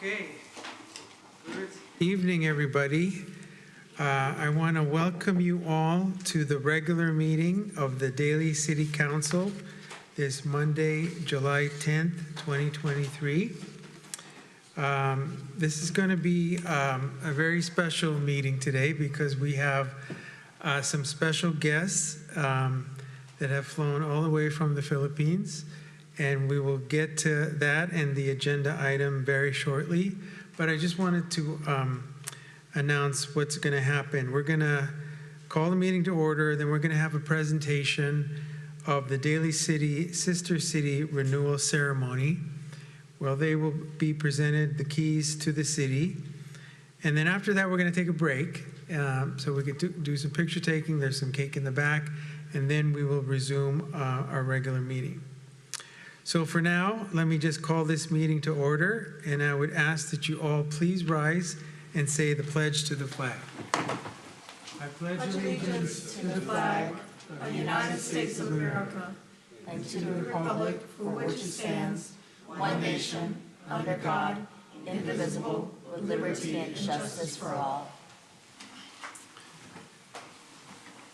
Okay, good evening, everybody. I want to welcome you all to the regular meeting of the Daly City Council this Monday, July 10th, 2023. This is going to be a very special meeting today because we have some special guests that have flown all the way from the Philippines. And we will get to that and the agenda item very shortly. But I just wanted to announce what's going to happen. We're going to call the meeting to order. Then we're going to have a presentation of the Daly City Sister City Renewal Ceremony. Well, they will be presented the keys to the city. And then after that, we're going to take a break. So we could do some picture taking. There's some cake in the back. And then we will resume our regular meeting. So for now, let me just call this meeting to order, and I would ask that you all please rise and say the pledge to the flag. I pledge allegiance to the flag of the United States of America and to the republic for which it stands, one nation, under God, indivisible, with liberty and justice for all.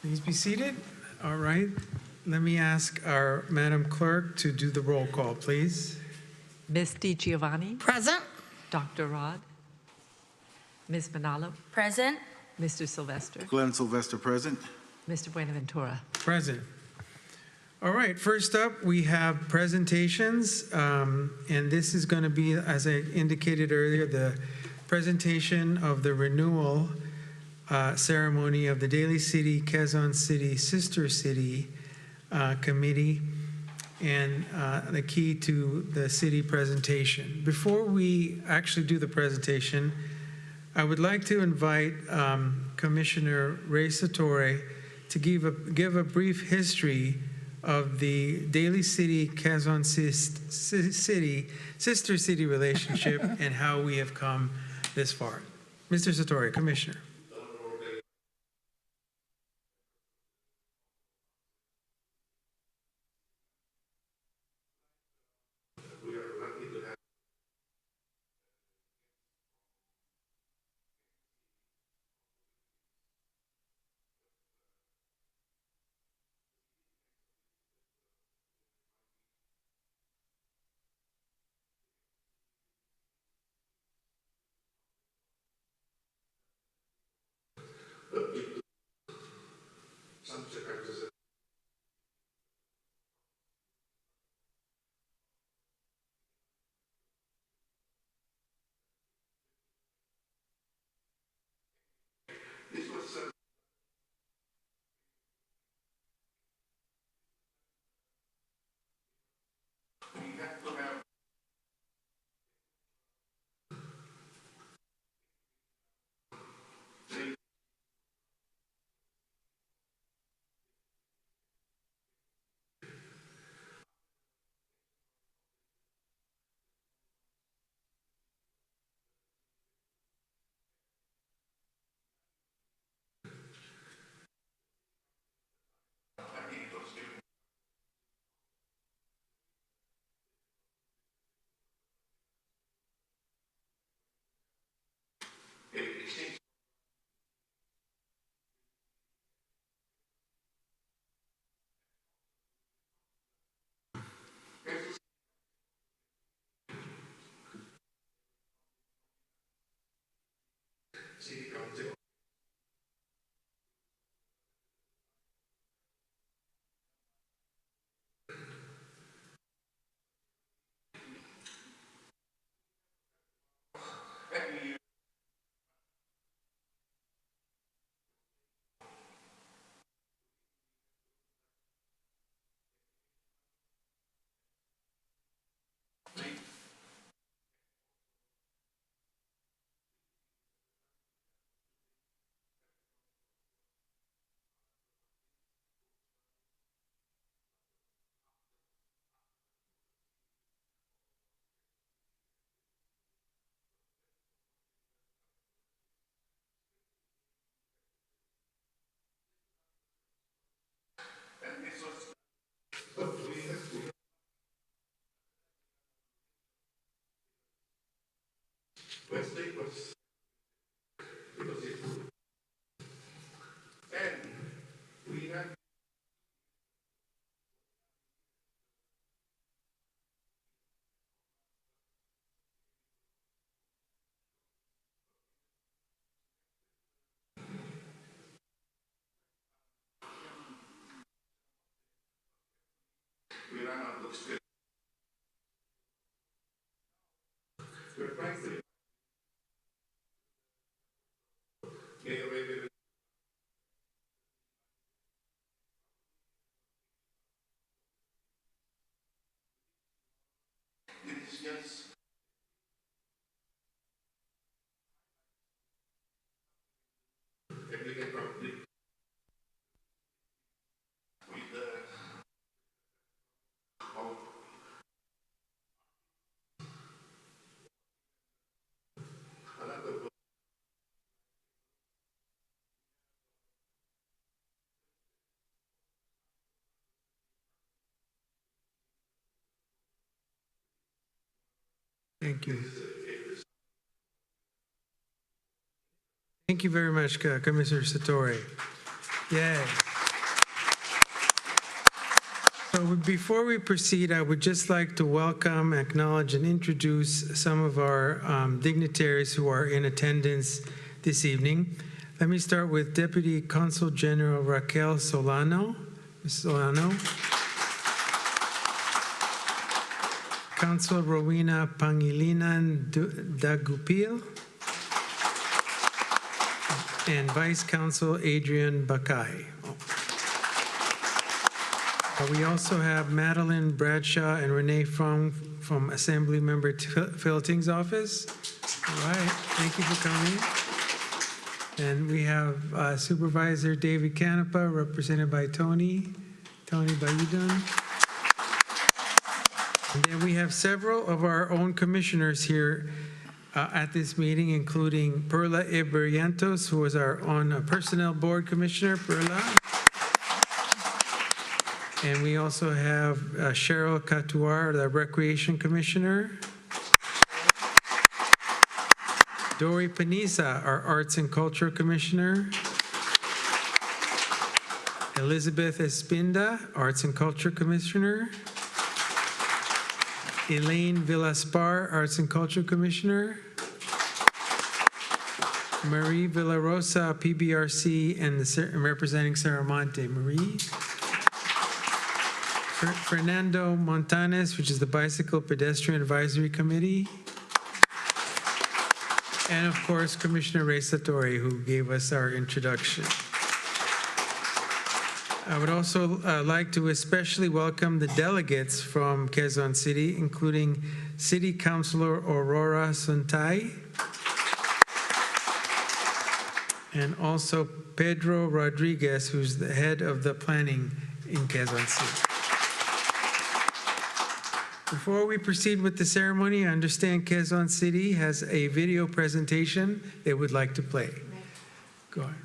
Please be seated. All right. Let me ask our Madam Clerk to do the roll call, please. Ms. DiGiovanni. Present. Dr. Rod. Ms. Manalo. Present. Mr. Sylvester. Glenn Sylvester, present. Mr. Buenaventura. Present. All right, first up, we have presentations, and this is going to be, as I indicated earlier, the presentation of the renewal ceremony of the Daly City, Quezon City, Sister City Committee, and the key to the city presentation. Before we actually do the presentation, I would like to invite Commissioner Ray Satori to give a brief history of the Daly City, Quezon City, Sister City relationship and how we have come this far. Mr. Satori, Commissioner. Thank you. Thank you very much, Commissioner Satori. Yay. So before we proceed, I would just like to welcome, acknowledge, and introduce some of our dignitaries who are in attendance this evening. Let me start with Deputy Consul General Raquel Solano. Ms. Solano. Consul Rowena Pangilinan Dagupil. And Vice Consul Adrian Bakay. We also have Madeline Bradshaw and Renee Fong from Assembly Member Filting's office. All right, thank you for coming. And we have Supervisor David Canepa, represented by Tony Bayudun. And then we have several of our own commissioners here at this meeting, including Perla Ibarrientos, who is our own Personnel Board Commissioner. Perla. And we also have Cheryl Catuar, the Recreation Commissioner. Dori Panisa, our Arts and Culture Commissioner. Elizabeth Espinda, Arts and Culture Commissioner. Elaine Villaspar, Arts and Culture Commissioner. Marie Villarosa, PBRC, and representing Saramonte. Marie. Fernando Montanes, which is the Bicycle Pedestrian Advisory Committee. And of course, Commissioner Ray Satori, who gave us our introduction. I would also like to especially welcome the delegates from Quezon City, including City Councilor Aurora Suntay, and also Pedro Rodriguez, who's the head of the planning in Quezon City. Before we proceed with the ceremony, I understand Quezon City has a video presentation they would like to play. Go ahead.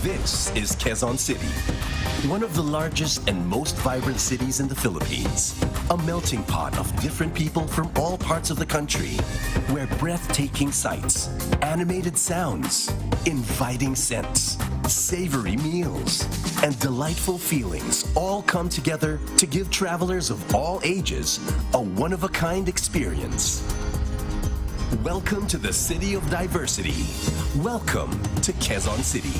This is Quezon City, one of the largest and most vibrant cities in the Philippines. A melting pot of different people from all parts of the country, where breathtaking sights, animated sounds, inviting scents, savory meals, and delightful feelings all come together to give travelers of all ages a one-of-a-kind experience. Welcome to the City of Diversity. Welcome to Quezon City.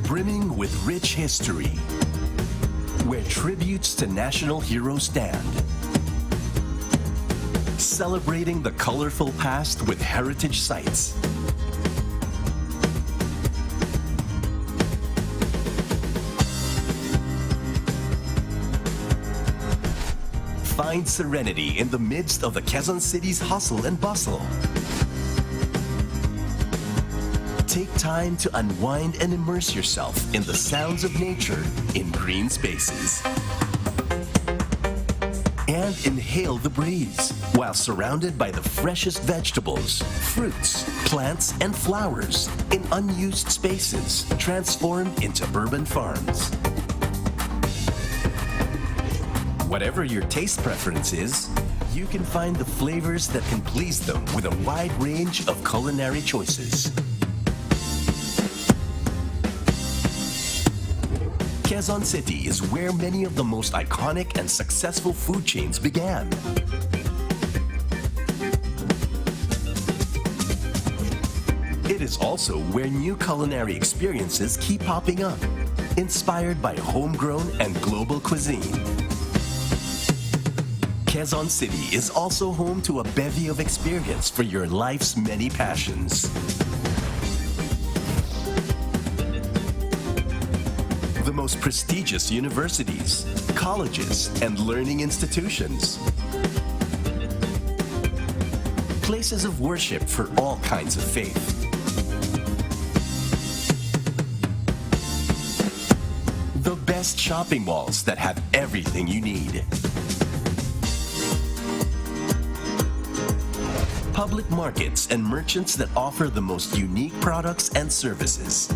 Brimming with rich history, where tributes to national heroes stand. Celebrating the colorful past with heritage sites. Find serenity in the midst of the Quezon City's hustle and bustle. Take time to unwind and immerse yourself in the sounds of nature in green spaces. And inhale the breeze while surrounded by the freshest vegetables, fruits, plants, and flowers in unused spaces transformed into urban farms. Whatever your taste preference is, you can find the flavors that can please them with a wide range of culinary choices. Quezon City is where many of the most iconic and successful food chains began. It is also where new culinary experiences keep popping up, inspired by homegrown and global cuisine. Quezon City is also home to a bevy of experience for your life's many passions. The most prestigious universities, colleges, and learning institutions. Places of worship for all kinds of faith. The best shopping malls that have everything you need. Public markets and merchants that offer the most unique products and services.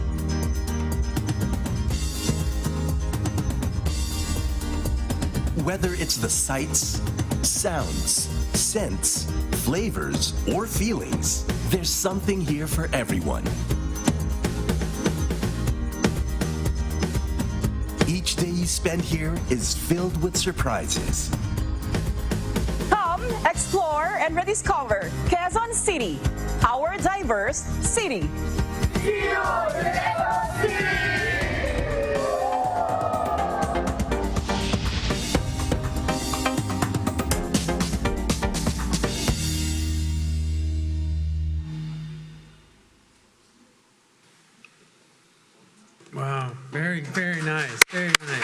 Whether it's the sights, sounds, scents, flavors, or feelings, there's something here for everyone. Each day you spend here is filled with surprises. Come, explore, and rediscover Quezon City, our diverse city. Wow, very, very nice, very nice.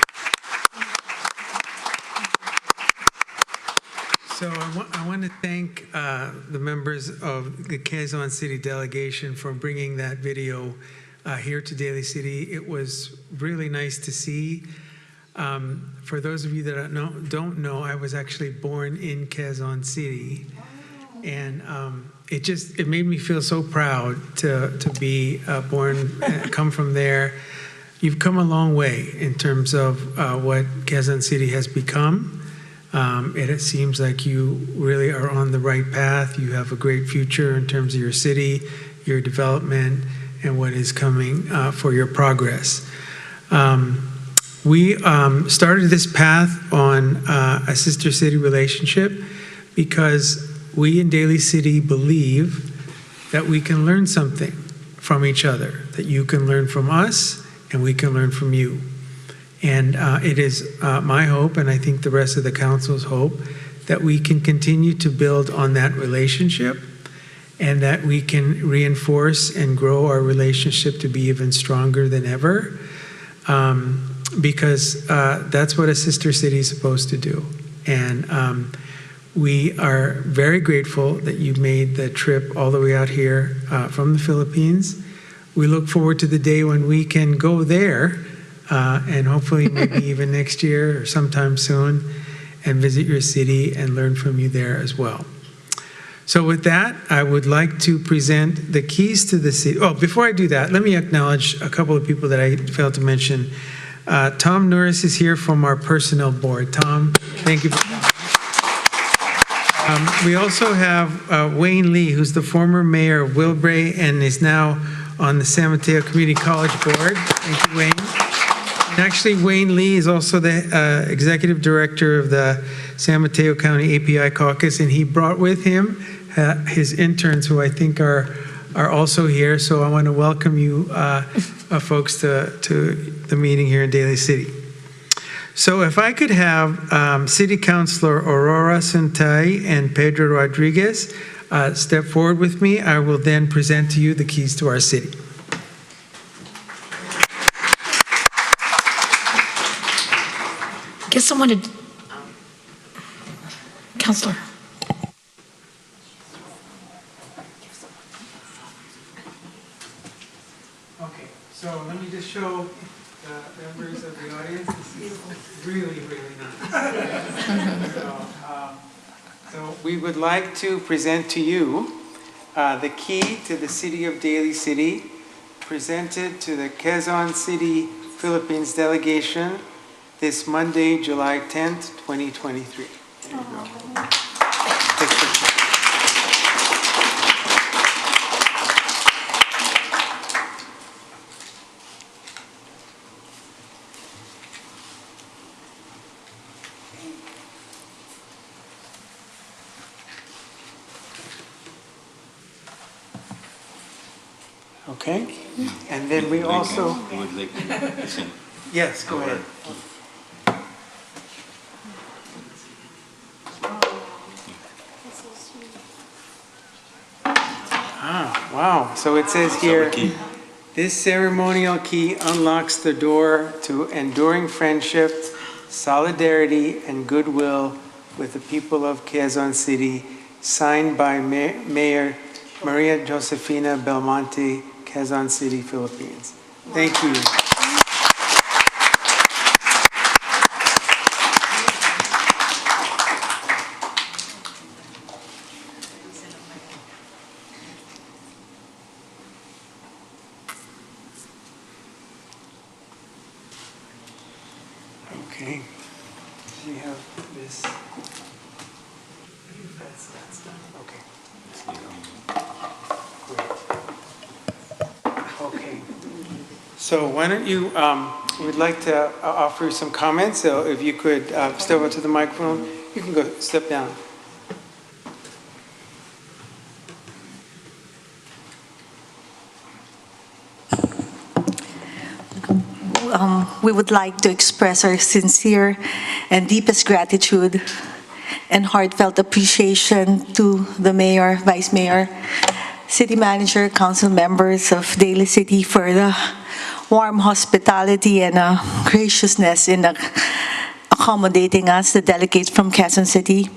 So I want to thank the members of the Quezon City delegation for bringing that video here to Daly City. It was really nice to see. For those of you that don't know, I was actually born in Quezon City, and it made me feel so proud to be born, come from there. You've come a long way in terms of what Quezon City has become. It seems like you really are on the right path. You have a great future in terms of your city, your development, and what is coming for your progress. We started this path on a sister city relationship because we in Daly City believe that we can learn something from each other, that you can learn from us and we can learn from you. And it is my hope, and I think the rest of the council's hope, that we can continue to build on that relationship and that we can reinforce and grow our relationship to be even stronger than ever, because that's what a sister city is supposed to do. And we are very grateful that you made the trip all the way out here from the Philippines. We look forward to the day when we can go there and hopefully maybe even next year or sometime soon and visit your city and learn from you there as well. So with that, I would like to present the keys to the city. Oh, before I do that, let me acknowledge a couple of people that I failed to mention. Tom Norris is here from our personnel board. Tom, thank you. We also have Wayne Lee, who's the former mayor of Wilbray and is now on the San Mateo Community College Board. Thank you, Wayne. And actually, Wayne Lee is also the executive director of the San Mateo County API Caucus, and he brought with him his interns, who I think are also here. So I want to welcome you folks to the meeting here in Daly City. So if I could have City Councilor Aurora Santay and Pedro Rodriguez step forward with me, I will then present to you the keys to our city. Get someone to, Counselor. Okay, so let me just show the members of the audience. This is really, really nice. So we would like to present to you the key to the city of Daly City, presented to the Quezon City, Philippines delegation this Monday, July 10th, 2023. There you go. Okay, and then we also, yes, go ahead. Ah, wow, so it says here, this ceremonial key unlocks the door to enduring friendship, solidarity, and goodwill with the people of Quezon City, signed by Mayor Maria Josefina Belmonte, Quezon City, Philippines. Thank you. Okay, we have this. That's done. Okay. Okay. So why don't you, we'd like to offer you some comments. So if you could step up to the microphone, you can go step down. We would like to express our sincere and deepest gratitude and heartfelt appreciation to the mayor, vice mayor, city manager, council members of Daly City for the warm hospitality and graciousness in accommodating us, the delegates from Quezon City.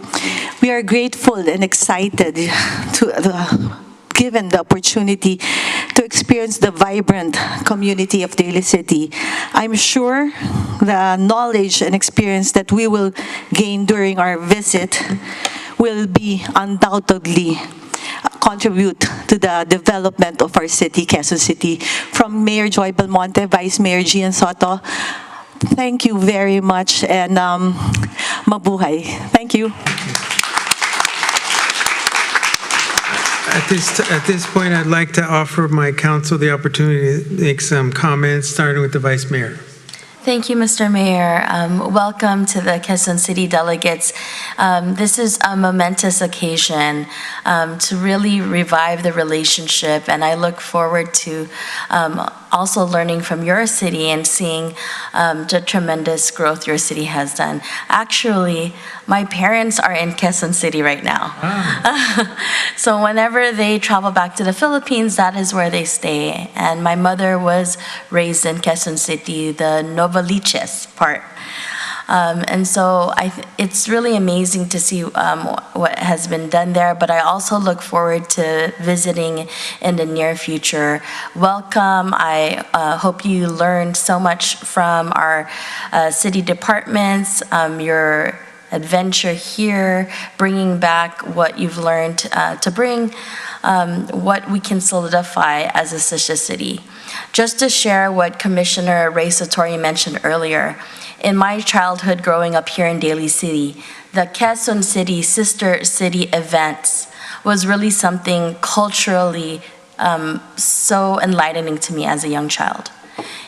We are grateful and excited to given the opportunity to experience the vibrant community of Daly City. I'm sure the knowledge and experience that we will gain during our visit will be undoubtedly contribute to the development of our city, Quezon City. From Mayor Joy Belmonte, Vice Mayor Gian Soto, thank you very much, and mabuhay. Thank you. At this point, I'd like to offer my council the opportunity to make some comments, starting with the Vice Mayor. Thank you, Mr. Mayor. Welcome to the Quezon City delegates. This is a momentous occasion to really revive the relationship, and I look forward to also learning from your city and seeing the tremendous growth your city has done. Actually, my parents are in Quezon City right now. So whenever they travel back to the Philippines, that is where they stay. And my mother was raised in Quezon City, the Novaliches part. And so it's really amazing to see what has been done there, but I also look forward to visiting in the near future. Welcome. I hope you learned so much from our city departments, your adventure here, bringing back what you've learned to bring what we can solidify as a sister city. Just to share what Commissioner Ray Satori mentioned earlier, in my childhood growing up here in Daly City, the Quezon City Sister City events was really something culturally so enlightening to me as a young child.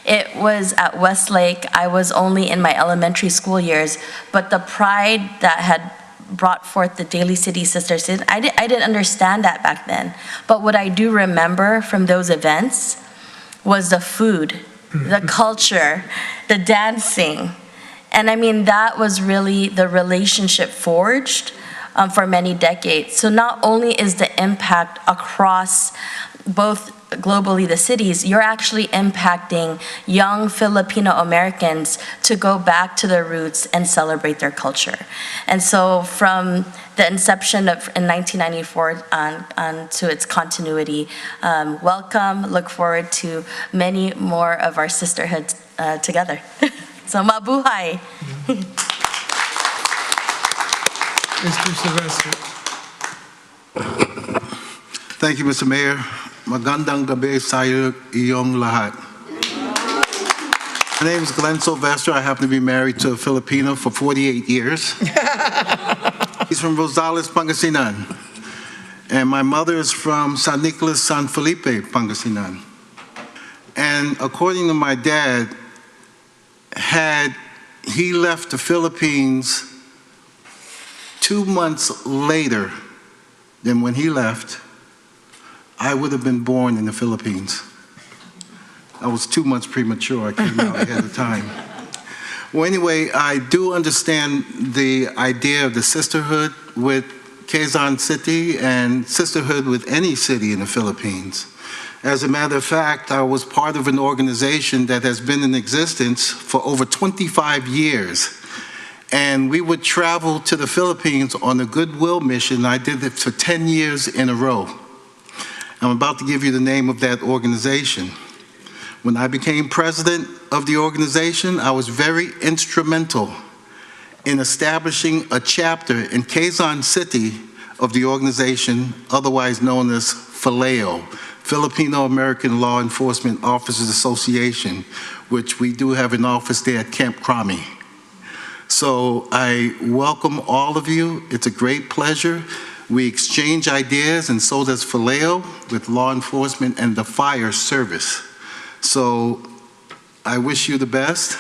It was at Westlake. I was only in my elementary school years, but the pride that had brought forth the Daly City Sister City, I didn't understand that back then. But what I do remember from those events was the food, the culture, the dancing. And I mean, that was really the relationship forged for many decades. So not only is the impact across both globally the cities, you're actually impacting young Filipino Americans to go back to their roots and celebrate their culture. And so from the inception of in 1994 on to its continuity, welcome, look forward to many more of our sisterhoods together. So mabuhay. Mr. Sylvester. Thank you, Mr. Mayor. Magandang gabi sa iyong lahat. My name is Glenn Sylvester. I happen to be married to a Filipino for 48 years. He's from Rosales, Pangasinan. And my mother is from San Nicolas, San Felipe, Pangasinan. And according to my dad, had he left the Philippines 2 months later than when he left, I would have been born in the Philippines. I was 2 months premature. I came out ahead of time. Well, anyway, I do understand the idea of the sisterhood with Quezon City and sisterhood with any city in the Philippines. As a matter of fact, I was part of an organization that has been in existence for over 25 years. And we would travel to the Philippines on a goodwill mission. I did it for 10 years in a row. I'm about to give you the name of that organization. When I became president of the organization, I was very instrumental in establishing a chapter in Quezon City of the organization, otherwise known as FALEO, Filipino American Law Enforcement Officers Association, which we do have an office there at Camp Cromie. So I welcome all of you. It's a great pleasure. We exchange ideas, and so does FALEO with law enforcement and the fire service. So I wish you the best.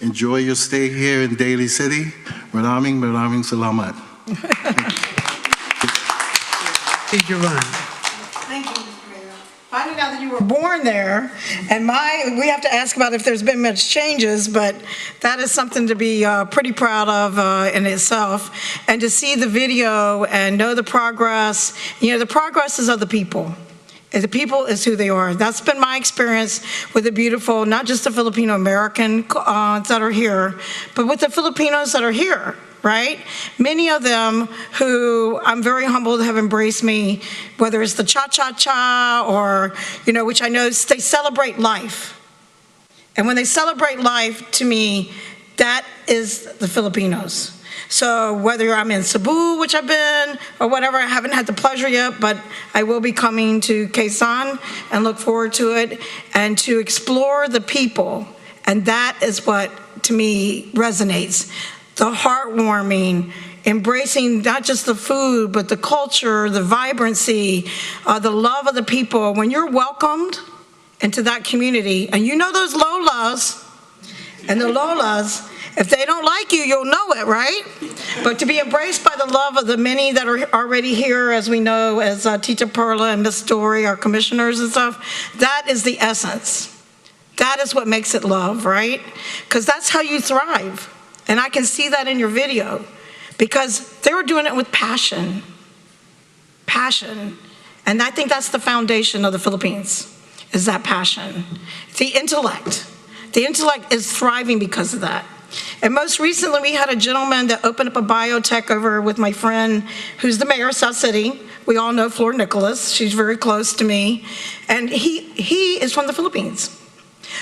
Enjoy your stay here in Daly City. Maraming salamat. Teacher Ron. Thank you, Mr. Mayor. Finding out that you were born there, and we have to ask about if there's been much changes, but that is something to be pretty proud of in itself. And to see the video and know the progress, the progress is of the people. And the people is who they are. That's been my experience with the beautiful, not just the Filipino American that are here, but with the Filipinos that are here, right? Many of them who I'm very humbled have embraced me, whether it's the cha-cha-cha or, which I know they celebrate life. And when they celebrate life, to me, that is the Filipinos. So whether I'm in Cebu, which I've been, or whatever, I haven't had the pleasure yet, but I will be coming to Quezon and look forward to it, and to explore the people. And that is what, to me, resonates. The heartwarming, embracing not just the food, but the culture, the vibrancy, the love of the people. When you're welcomed into that community, and those Lolas and the Lolas, if they don't like you, you'll know it, right? But to be embraced by the love of the many that are already here, as we know, as Tita Perla and Miss Story, our commissioners and stuff, that is the essence. That is what makes it love, right? Because that's how you thrive. And I can see that in your video, because they were doing it with passion. Passion. And I think that's the foundation of the Philippines, is that passion. The intellect. The intellect is thriving because of that. And most recently, we had a gentleman that opened up a biotech over with my friend, who's the mayor of South City. We all know Flor Nicholas. She's very close to me. And he is from the Philippines.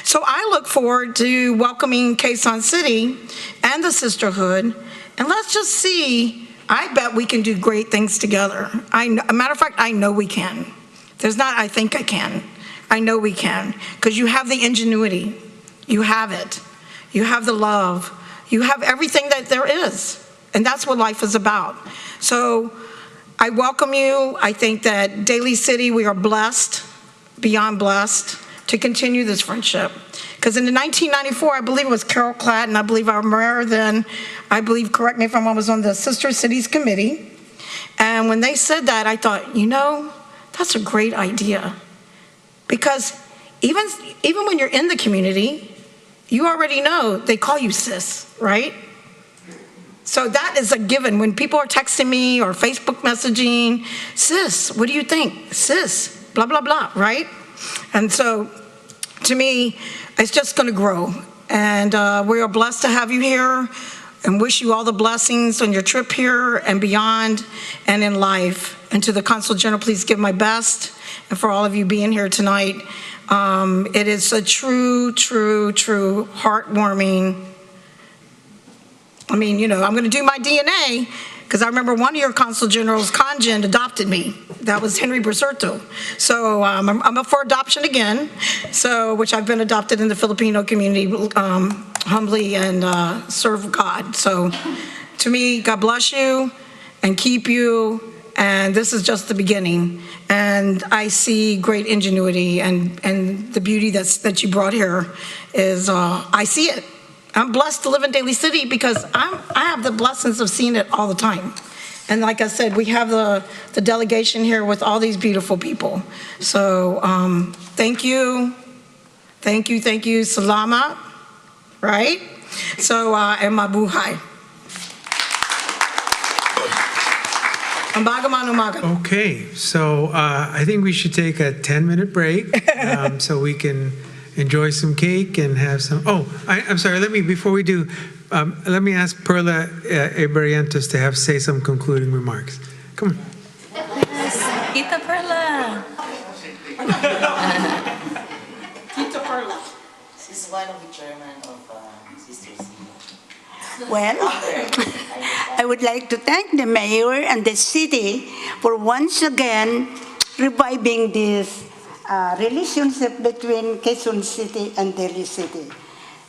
So I look forward to welcoming Quezon City and the sisterhood and let's just see. I bet we can do great things together. A matter of fact, I know we can. There's not, I think I can. I know we can, because you have the ingenuity. You have it. You have the love. You have everything that there is. And that's what life is about. So I welcome you. I think that Daly City, we are blessed, beyond blessed, to continue this friendship. Because in the 1994, I believe it was Carol Cladden, I believe our mayor then, I believe, correct me if I'm wrong, was on the Sister Cities Committee. And when they said that, I thought, you know, that's a great idea. Because even when you're in the community, you already know they call you sis, right? So that is a given. When people are texting me or Facebook messaging, sis, what do you think? Sis, blah, blah, blah, right? And so to me, it's just going to grow. And we are blessed to have you here and wish you all the blessings on your trip here and beyond and in life. And to the Consul General, please give my best. And for all of you being here tonight, it is a true, heartwarming. I mean, you know, I'm going to do my DNA, because I remember one of your Consul Generals, Congen, adopted me. That was Henry Bracerto. So I'm up for adoption again, so which I've been adopted in the Filipino community humbly and serve God. So to me, God bless you and keep you. And this is just the beginning. And I see great ingenuity and the beauty that you brought here is, I see it. I'm blessed to live in Daly City because I have the blessings of seeing it all the time. And like I said, we have the delegation here with all these beautiful people. So thank you. Thank you. Salamat, right? So, and mabuhay. Okay, so I think we should take a 10-minute break so we can enjoy some cake and have some. Oh, I'm sorry. Before we do, let me ask Perla Ebrientos to say some concluding remarks. Come on. Tita Perla. Tita Perla. She's one of the chairman of Sister City. Well, I would like to thank the mayor and the city for once again reviving this relationship between Quezon City and Daly City.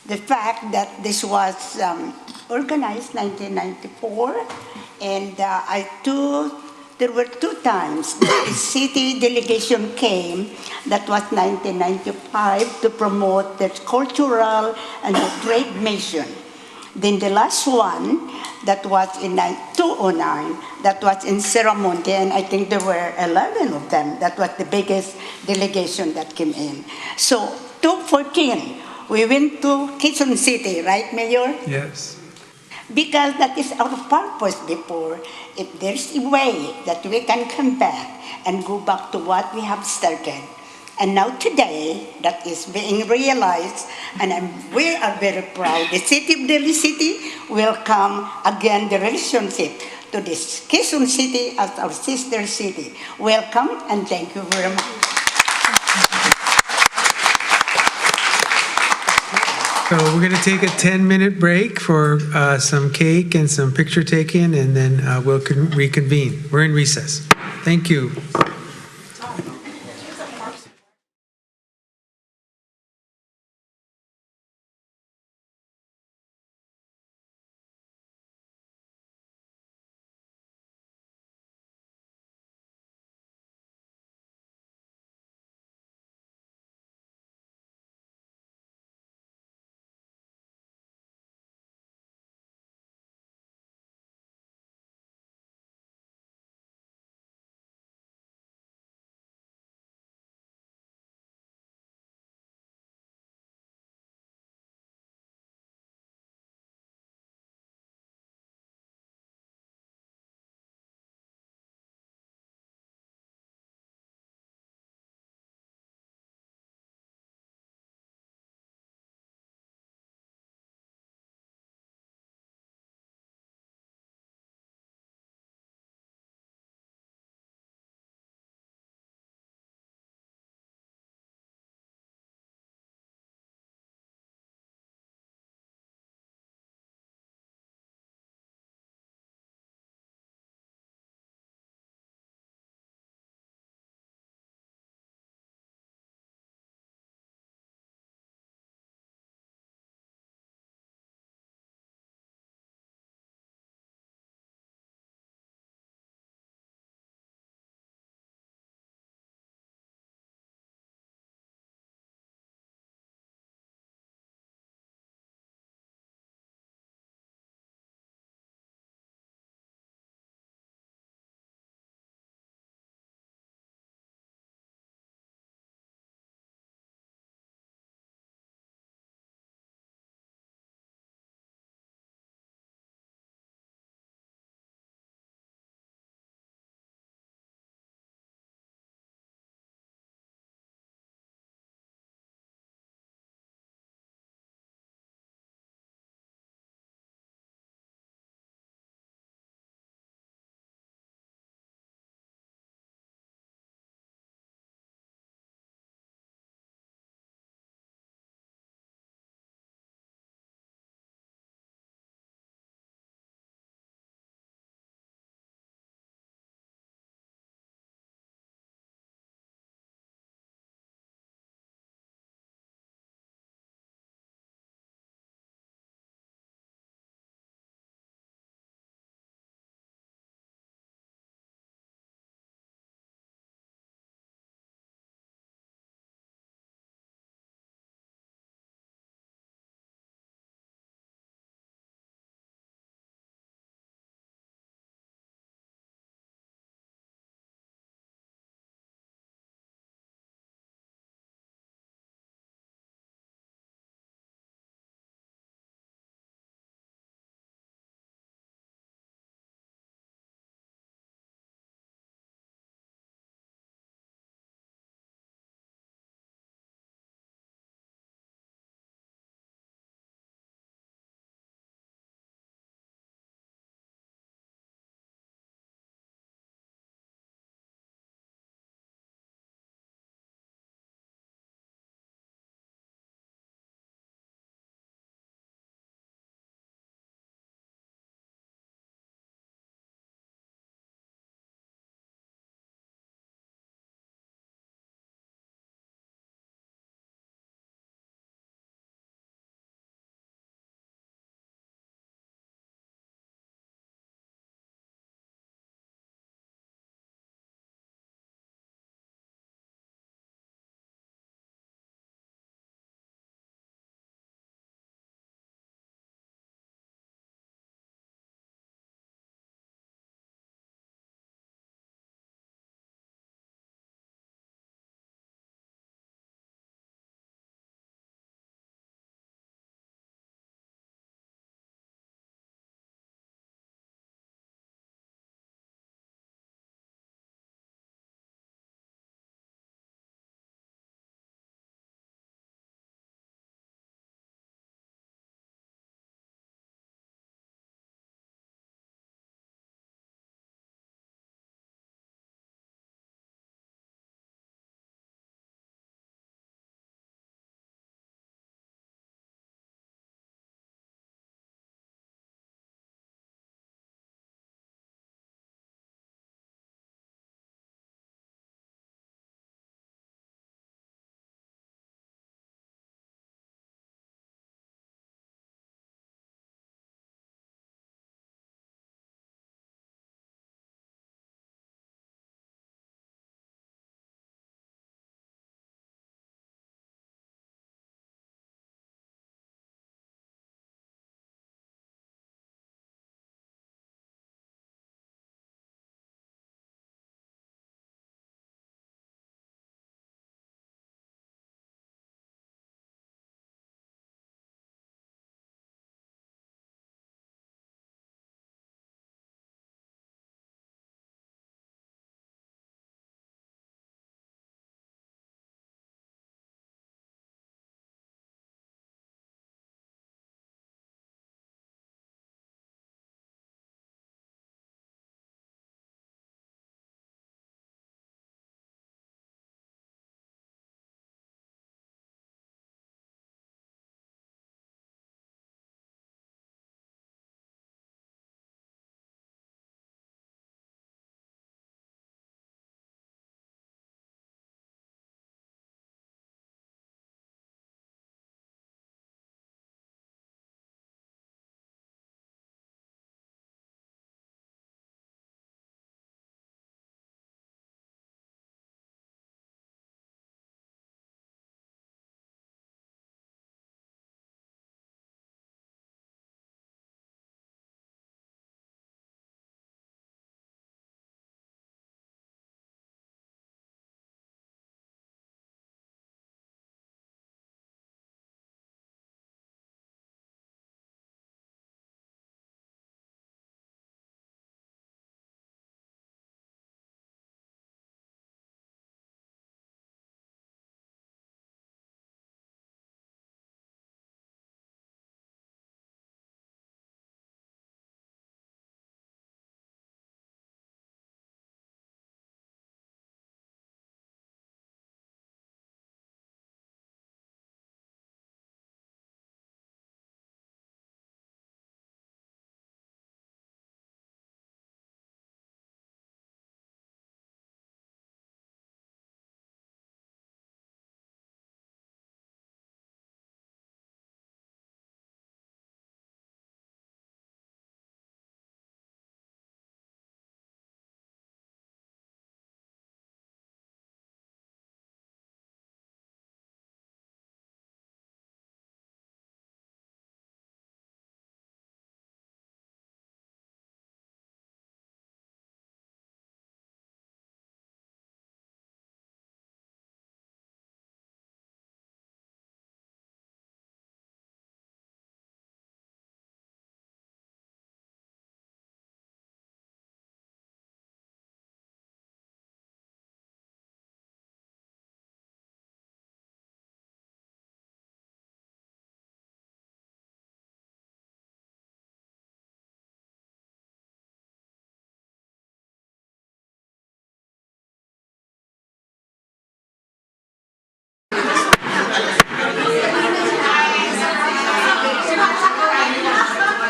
The fact that this was organized 1994, and there were two times that the city delegation came. That was 1995 to promote the cultural and the trade mission. Then the last one, that was in 2009, that was in Seramonte, and I think there were 11 of them. That was the biggest delegation that came in. So 2014, we went to Quezon City, right, Mayor? Yes. Because that is our purpose before. If there's a way that we can come back and go back to what we have started. And now today, that is being realized, and we are very proud. The city of Daly City welcome again the relationship to this Quezon City as our sister city. Welcome, and thank you very much. So we're going to take a 10-minute break for some cake and some picture taking, and then we'll reconvene. We're in recess. Thank you.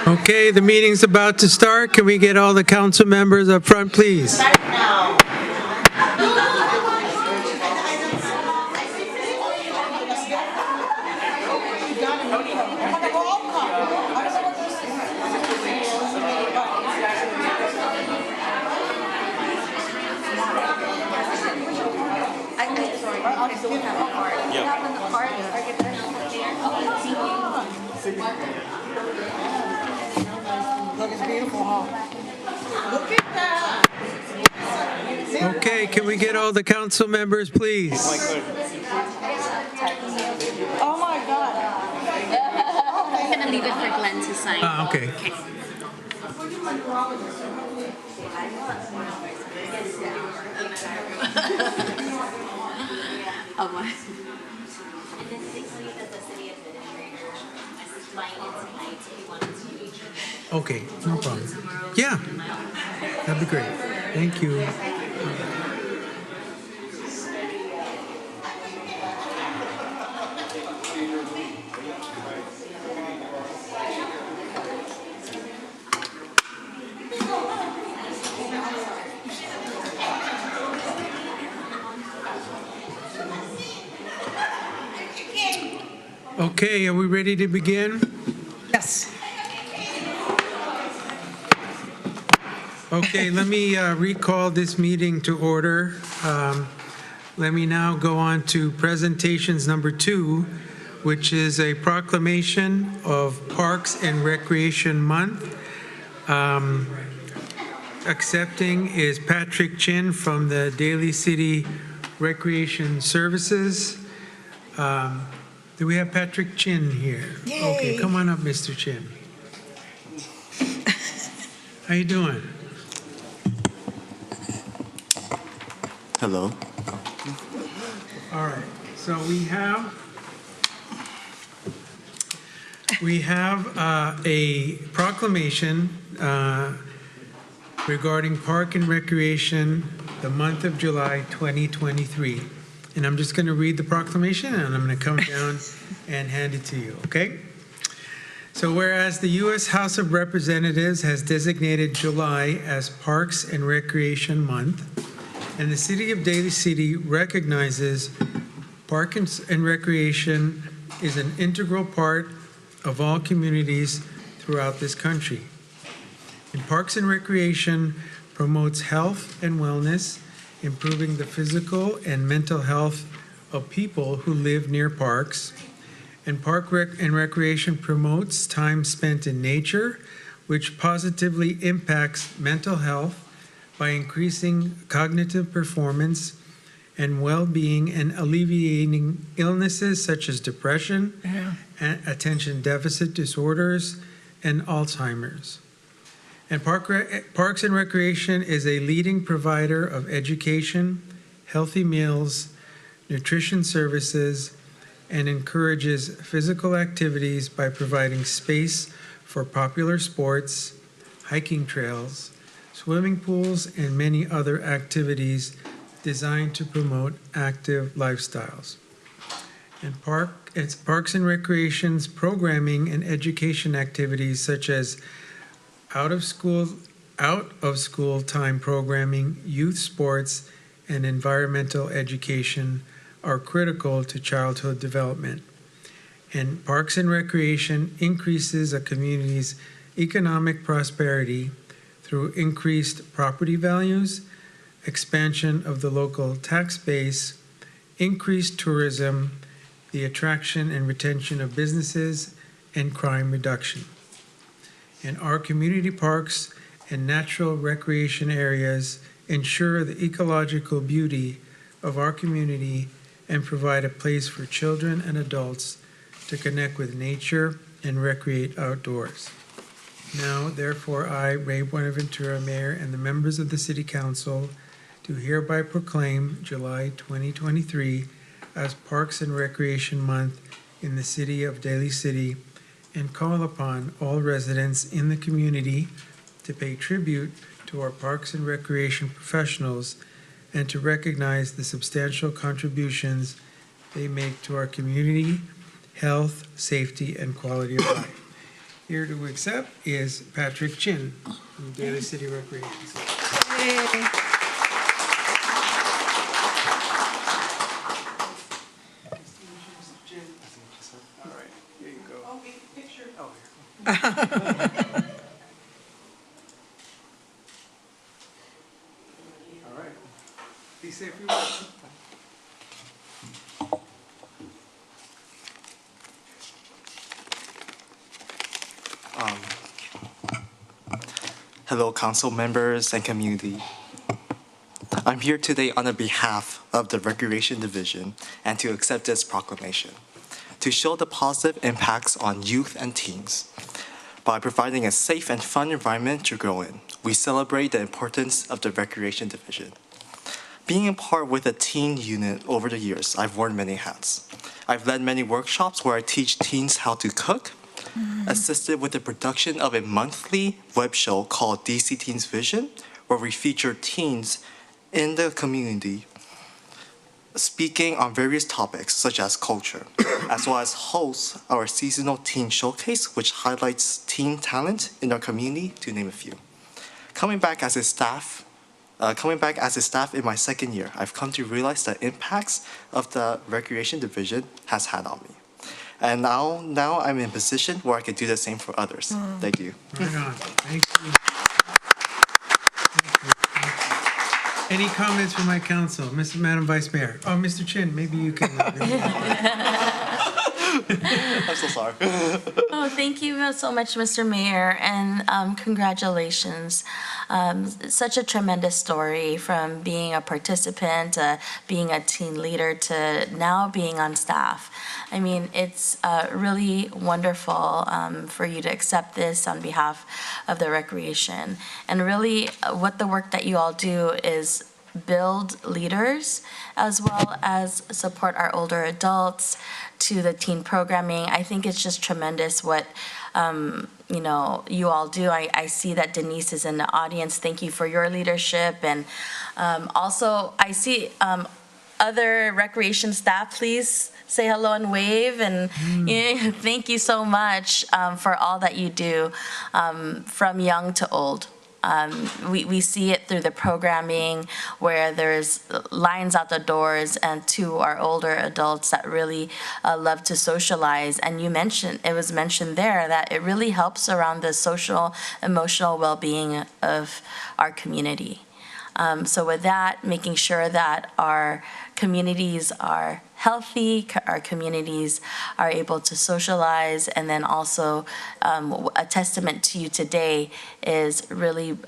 Okay, the meeting's about to start. Can we get all the council members up front, please? Look, it's beautiful, huh? Look at that. Okay, can we get all the council members, please? Oh, my God. I'm gonna leave it for Glenn to sign. Okay. Oh, my. Okay, no problem. Yeah, that'd be great. Thank you. Okay, are we ready to begin? Yes. Okay, let me recall this meeting to order. Let me now go on to presentations number 2, which is a proclamation of Parks and Recreation Month. Accepting is Patrick Chin from the Daly City Recreation Services. Do we have Patrick Chin here? Yay. Okay, come on up, Mr. Chin. How you doing? Hello. All right, so we have a proclamation regarding Park and Recreation, the month of July 2023. And I'm just going to read the proclamation and I'm going to come down and hand it to you, okay? So whereas the U.S. House of Representatives has designated July as Parks and Recreation Month, and the City of Daly City recognizes park and recreation is an integral part of all communities throughout this country. And Parks and Recreation promotes health and wellness, improving the physical and mental health of people who live near parks. And Park and Recreation promotes time spent in nature, which positively impacts mental health by increasing cognitive performance and well-being and alleviating illnesses such as depression, attention deficit disorders, and Alzheimer's. And Parks and Recreation is a leading provider of education, healthy meals, nutrition services, and encourages physical activities by providing space for popular sports, hiking trails, swimming pools, and many other activities designed to promote active lifestyles. And Parks and Recreation's programming and education activities such as out of school time programming, youth sports, and environmental education are critical to childhood development. And Parks and Recreation increases a community's economic prosperity through increased property values, expansion of the local tax base, increased tourism, the attraction and retention of businesses, and crime reduction. And our community parks and natural recreation areas ensure the ecological beauty of our community and provide a place for children and adults to connect with nature and recreate outdoors. Now, therefore, I, Ray Buenaventura, Mayor, and the members of the City Council do hereby proclaim July 2023 as Parks and Recreation Month in the City of Daly City and call upon all residents in the community to pay tribute to our Parks and Recreation professionals and to recognize the substantial contributions they make to our community, health, safety, and quality of life. here to accept is Patrick Chin from Daly City Recreation. All right, here you go. Oh, picture. Oh, here. All right. Be safe, everyone. Hello, council members and community. I'm here today on behalf of the Recreation Division and to accept this proclamation to show the positive impacts on youth and teens. By providing a safe and fun environment to grow in, we celebrate the importance of the Recreation Division. Being in part with a teen unit over the years, I've worn many hats. I've led many workshops where I teach teens how to cook, assisted with the production of a monthly web show called DC Teens Vision, where we feature teens in the community speaking on various topics such as culture, as well as host our seasonal teen showcase, which highlights teen talent in our community, to name a few. Coming back as a staff in my second year, I've come to realize the impacts of the Recreation Division has had on me. And now I'm in a position where I can do the same for others. Thank you. Right on. Thank you. Any comments from my council? Madam Vice Mayor? Oh, Mr. Chin, maybe you can. I'm so sorry. Oh, thank you so much, Mr. Mayor, and congratulations. Such a tremendous story from being a participant, being a team leader, to now being on staff. I mean, it's really wonderful for you to accept this on behalf of the recreation. And really, what the work that you all do is build leaders as well as support our older adults to the teen programming. I think it's just tremendous what you all do. I see that Denise is in the audience. Thank you for your leadership. And also I see other recreation staff, please say hello and wave. And thank you so much for all that you do from young to old. We see it through the programming where there's lines out the doors, and to our older adults that really love to socialize. And it was mentioned there that it really helps around the social, emotional well-being of our community. So with that, making sure that our communities are healthy, our communities are able to socialize, and then also a testament to you today is really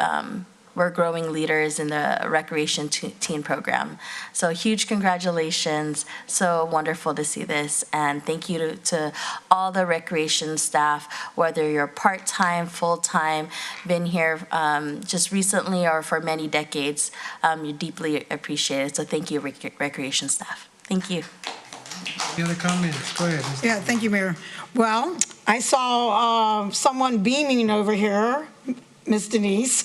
we're growing leaders in the recreation teen program. So huge congratulations. So wonderful to see this. And thank you to all the recreation staff, whether you're part-time, full-time, been here just recently or for many decades. You're deeply appreciated. So thank you, recreation staff. Thank you. Any other comments? Go ahead. Mr. Yeah, thank you, Mayor. Well, I saw someone beaming over here, Miss Denise.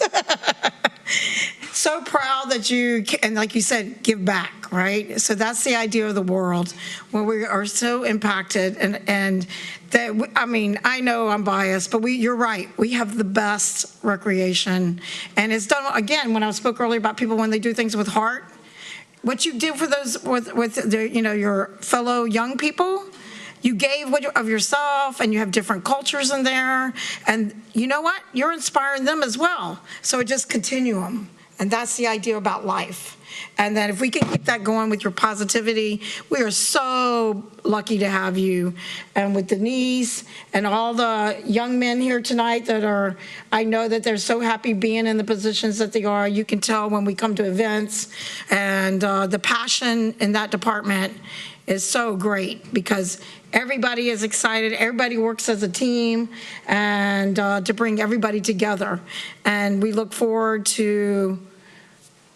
So proud that you, and like you said, give back, right? So that's the idea of the world, where we are so impacted, and that, I mean, I know I'm biased, but you're right. We have the best recreation, and it's done, again, when I spoke earlier about people when they do things with heart, what you did for those, with the, your fellow young people, you gave of yourself, and you have different cultures in there. And you know what? You're inspiring them as well. So it just continuum. And that's the idea about life. And then if we can keep that going with your positivity, we are so lucky to have you. And with Denise and all the young men here tonight I know that they're so happy being in the positions that they are. You can tell when we come to events, and the passion in that department is so great because everybody is excited. Everybody works as a team, and to bring everybody together. And we look forward to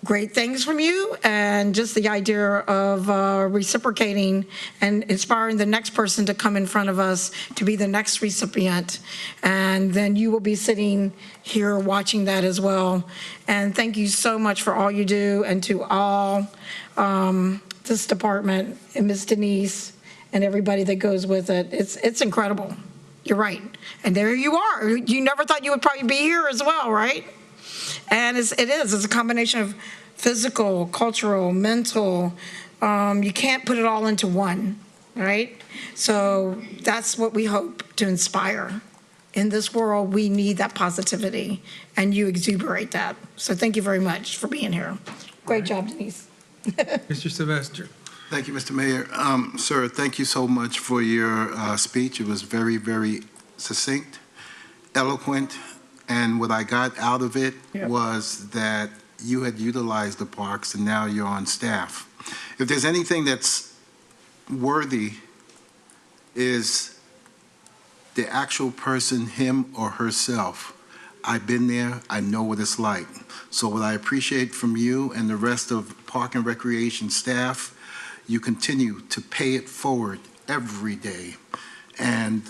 great things from you, and just the idea of reciprocating and inspiring the next person to come in front of us to be the next recipient. And then you will be sitting here watching that as well. And thank you so much for all you do, and to all this department and Ms. Denise and everybody that goes with it. It's incredible. You're right. And there you are. You never thought you would probably be here as well, right? And it's a combination of physical, cultural, mental. You can't put it all into one, right? So that's what we hope to inspire. In this world, we need that positivity, and you exuberate that. So thank you very much for being here. Great job, Denise. Mr. Sylvester. Thank you, Mr. Mayor. Sir, thank you so much for your speech. It was very, very succinct, eloquent, and what I got out of it was that you had utilized the parks and now you're on staff. If there's anything that's worthy, is the actual person, him or herself. I've been there, I know what it's like. So what I appreciate from you and the rest of Park and Recreation staff, you continue to pay it forward every day. And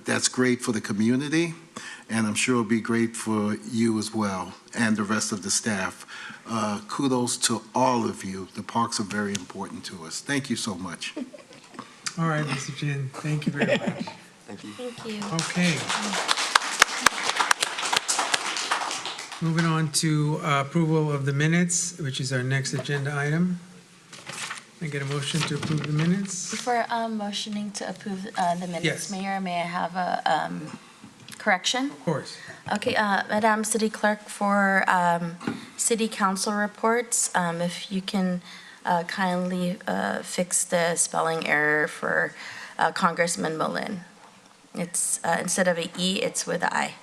that's great for the community, and I'm sure it'll be great for you as well and the rest of the staff. Kudos to all of you. The parks are very important to us. Thank you so much. All right, Mr. Jin, thank you very much. Thank you. Thank you. Okay. Moving on to approval of the minutes, which is our next agenda item. Can I get a motion to approve the minutes? Before motioning to approve the minutes, Yes. Mayor, may I have a correction? Of course. Okay, Madam City Clerk, for City Council reports, if you can kindly fix the spelling error for Congressman Mullen. It's instead of an E, it's with an I.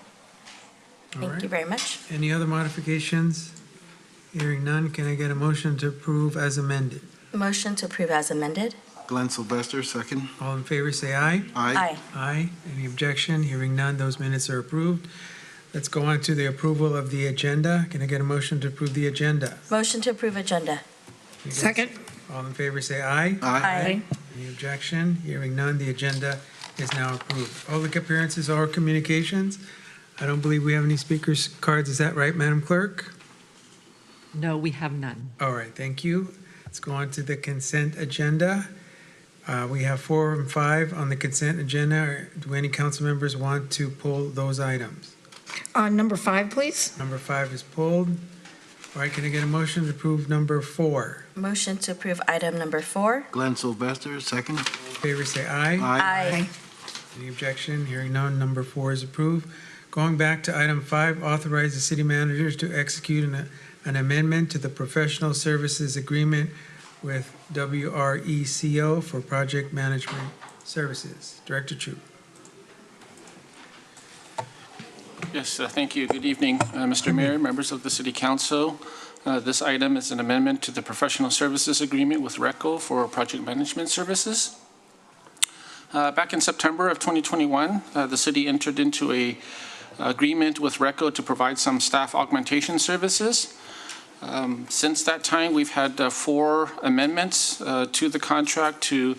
All Thank right. you very much. Any other modifications? Hearing none, can I get a motion to approve as amended? Motion to approve as amended. Glenn Sylvester, second. All in favor, say aye. Aye. Aye. Any objection? Hearing none, those minutes are approved. Let's go on to the approval of the agenda. Can I get a motion to approve the agenda? Motion to approve agenda. Second. All in favor, say aye. Aye. Any objection? Hearing none, the agenda is now approved. Public appearances or communications? I don't believe we have any speakers' cards. Is that right, Madam Clerk? No, we have none. All right, thank you. Let's go on to the consent agenda. We have 4 and 5 on the consent agenda. Do any council members want to pull those items? Number 5, please. Number 5 is pulled. All right, can I get a motion to approve number 4? Motion to approve item number 4. Glenn Sylvester, second. All in favor, say aye. Aye. Any objection? Hearing none, number 4 is approved. Going back to item 5, authorize the city managers to execute an amendment to the professional services agreement with WRECO for project management services. Director Chu. Yes, thank you. Good evening, Mr. Mayor, members of the City Council. This item is an amendment to the professional services agreement with RECO for project management services. Back in September of 2021, the city entered into a agreement with RECO to provide some staff augmentation services. Since that time, we've had 4 amendments to the contract to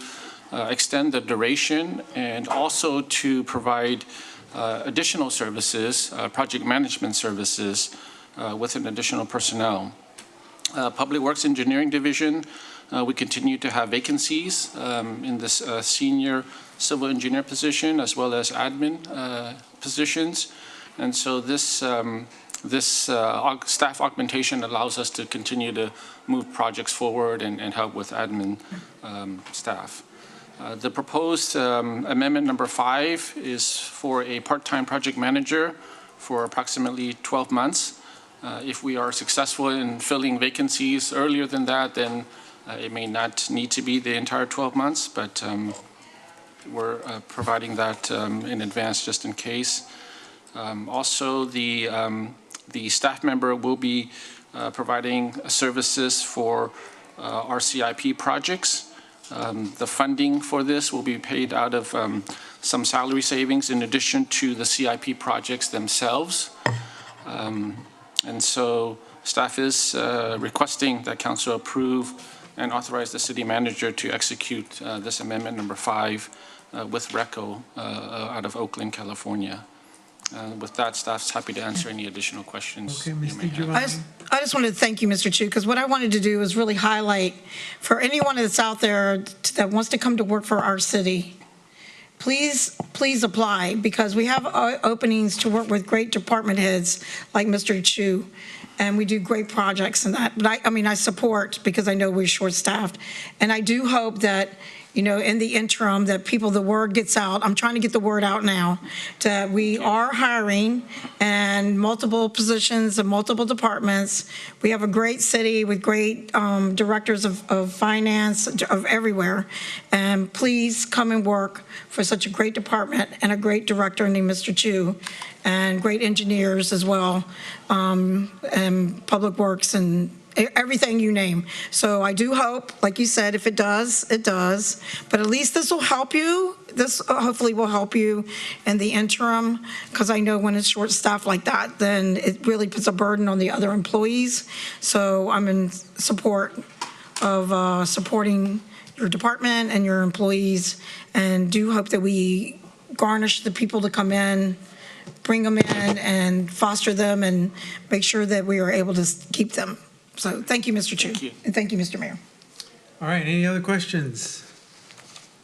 extend the duration and also to provide additional services, project management services with an additional personnel. Public Works Engineering Division, we continue to have vacancies in this senior civil engineer position as well as admin positions. And so this staff augmentation allows us to continue to move projects forward and help with admin staff. The proposed amendment number 5 is for a part-time project manager for approximately 12 months. If we are successful in filling vacancies earlier than that, then it may not need to be the entire 12 months, but we're providing that in advance just in case. Also, the staff member will be providing services for our CIP projects. The funding for this will be paid out of some salary savings in addition to the CIP projects themselves. And so staff is requesting that council approve and authorize the city manager to execute this amendment number 5 with RECO out of Oakland, California. With that, staff's happy to answer any additional questions. Okay, you may Mr. have. Giovanni. I just wanted to thank you, Mr. Chu, because what I wanted to do is really highlight for anyone that's out there that wants to come to work for our city, please apply, because we have openings to work with great department heads like Mr. Chu, and we do great projects in that. But I support, because I know we're short-staffed. And I do hope that, in the interim, that the word gets out. I'm trying to get the word out now, that we are hiring and multiple positions and multiple departments. We have a great city with great directors of finance of everywhere. And please come and work for such a great department and a great director named Mr. Chu, and great engineers as well, and public works and everything you name. So I do hope, like you said, if it does, it does. But at least this will help you. This hopefully will help you in the interim, because I know when it's short-staffed like that, then it really puts a burden on the other employees. So I'm in support of supporting your department and your employees, and do hope that we garnish the people to come in, bring them in and foster them, and make sure that we are able to keep them. So thank you, Mr. Chu. Thank you. And thank you, Mr. Mayor. All right, any other questions?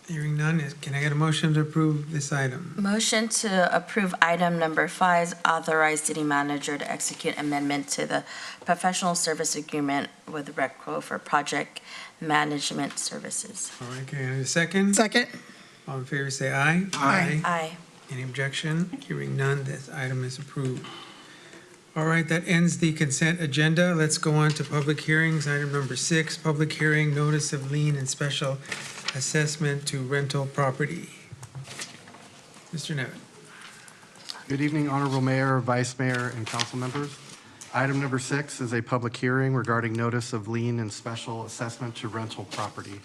Hearing none, can I get a motion to approve this item? Motion to approve item number 5, authorize city manager to execute amendment to the professional service agreement with RECPRO for project management services. All right, can I get a second? Second. All in favor, say aye. Aye. Any objection? Hearing none, this item is approved. All right, that ends the consent agenda. Let's go on to public hearings. Item number 6, public hearing, notice of lien and special assessment to rental property. Mr. Nevin. Good evening, Honorable Mayor, Vice Mayor, and council members. Item number 6 is a public hearing regarding notice of lien and special assessment to rental property.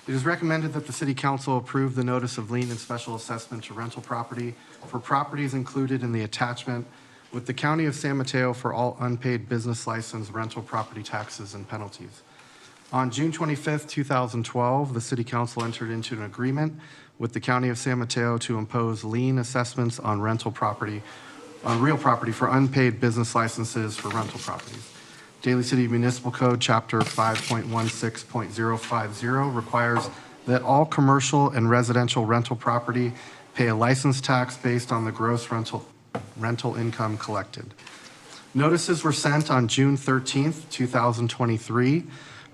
It is recommended that the City Council approve the notice of lien and special assessment to rental property for properties included in the attachment with the County of San Mateo for all unpaid business license rental property taxes and penalties. On June 25th, 2012, the City Council entered into an agreement with the County of San Mateo to impose lien assessments on rental property, on real property for unpaid business licenses for rental properties. Daly City Municipal Code, Chapter 5.16.050 requires that all commercial and residential rental property pay a license tax based on the gross rental income collected. Notices were sent on June 13th, 2023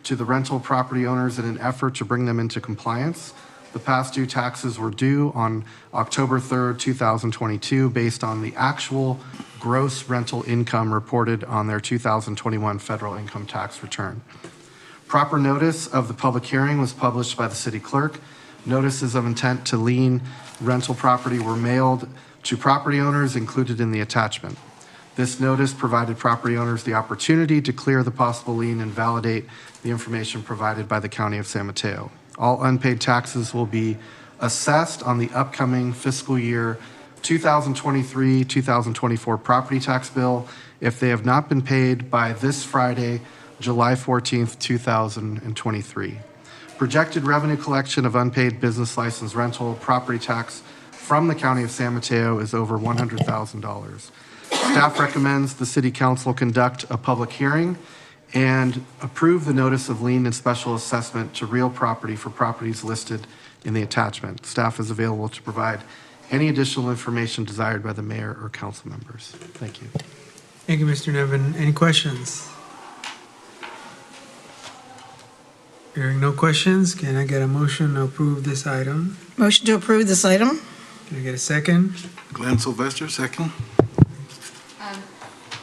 to the rental property owners in an effort to bring them into compliance. The past due taxes were due on October 3rd, 2022 based on the actual gross rental income reported on their 2021 federal income tax return. Proper notice of the public hearing was published by the city clerk. Notices of intent to lien rental property were mailed to property owners included in the attachment. This notice provided property owners the opportunity to clear the possible lien and validate the information provided by the County of San Mateo. All unpaid taxes will be assessed on the upcoming fiscal year 2023-2024 property tax bill if they have not been paid by this Friday, July 14th, 2023. Projected revenue collection of unpaid business license rental property tax from the County of San Mateo is over $100,000. Staff recommends the City Council conduct a public hearing and approve the notice of lien and special assessment to real property for properties listed in the attachment. Staff is available to provide any additional information desired by the mayor or council members. Thank you. Thank you, Mr. Nevin. Any questions? Hearing no questions, can I get a motion to approve this item? Motion to approve this item. Can I get a second? Glenn Sylvester, second.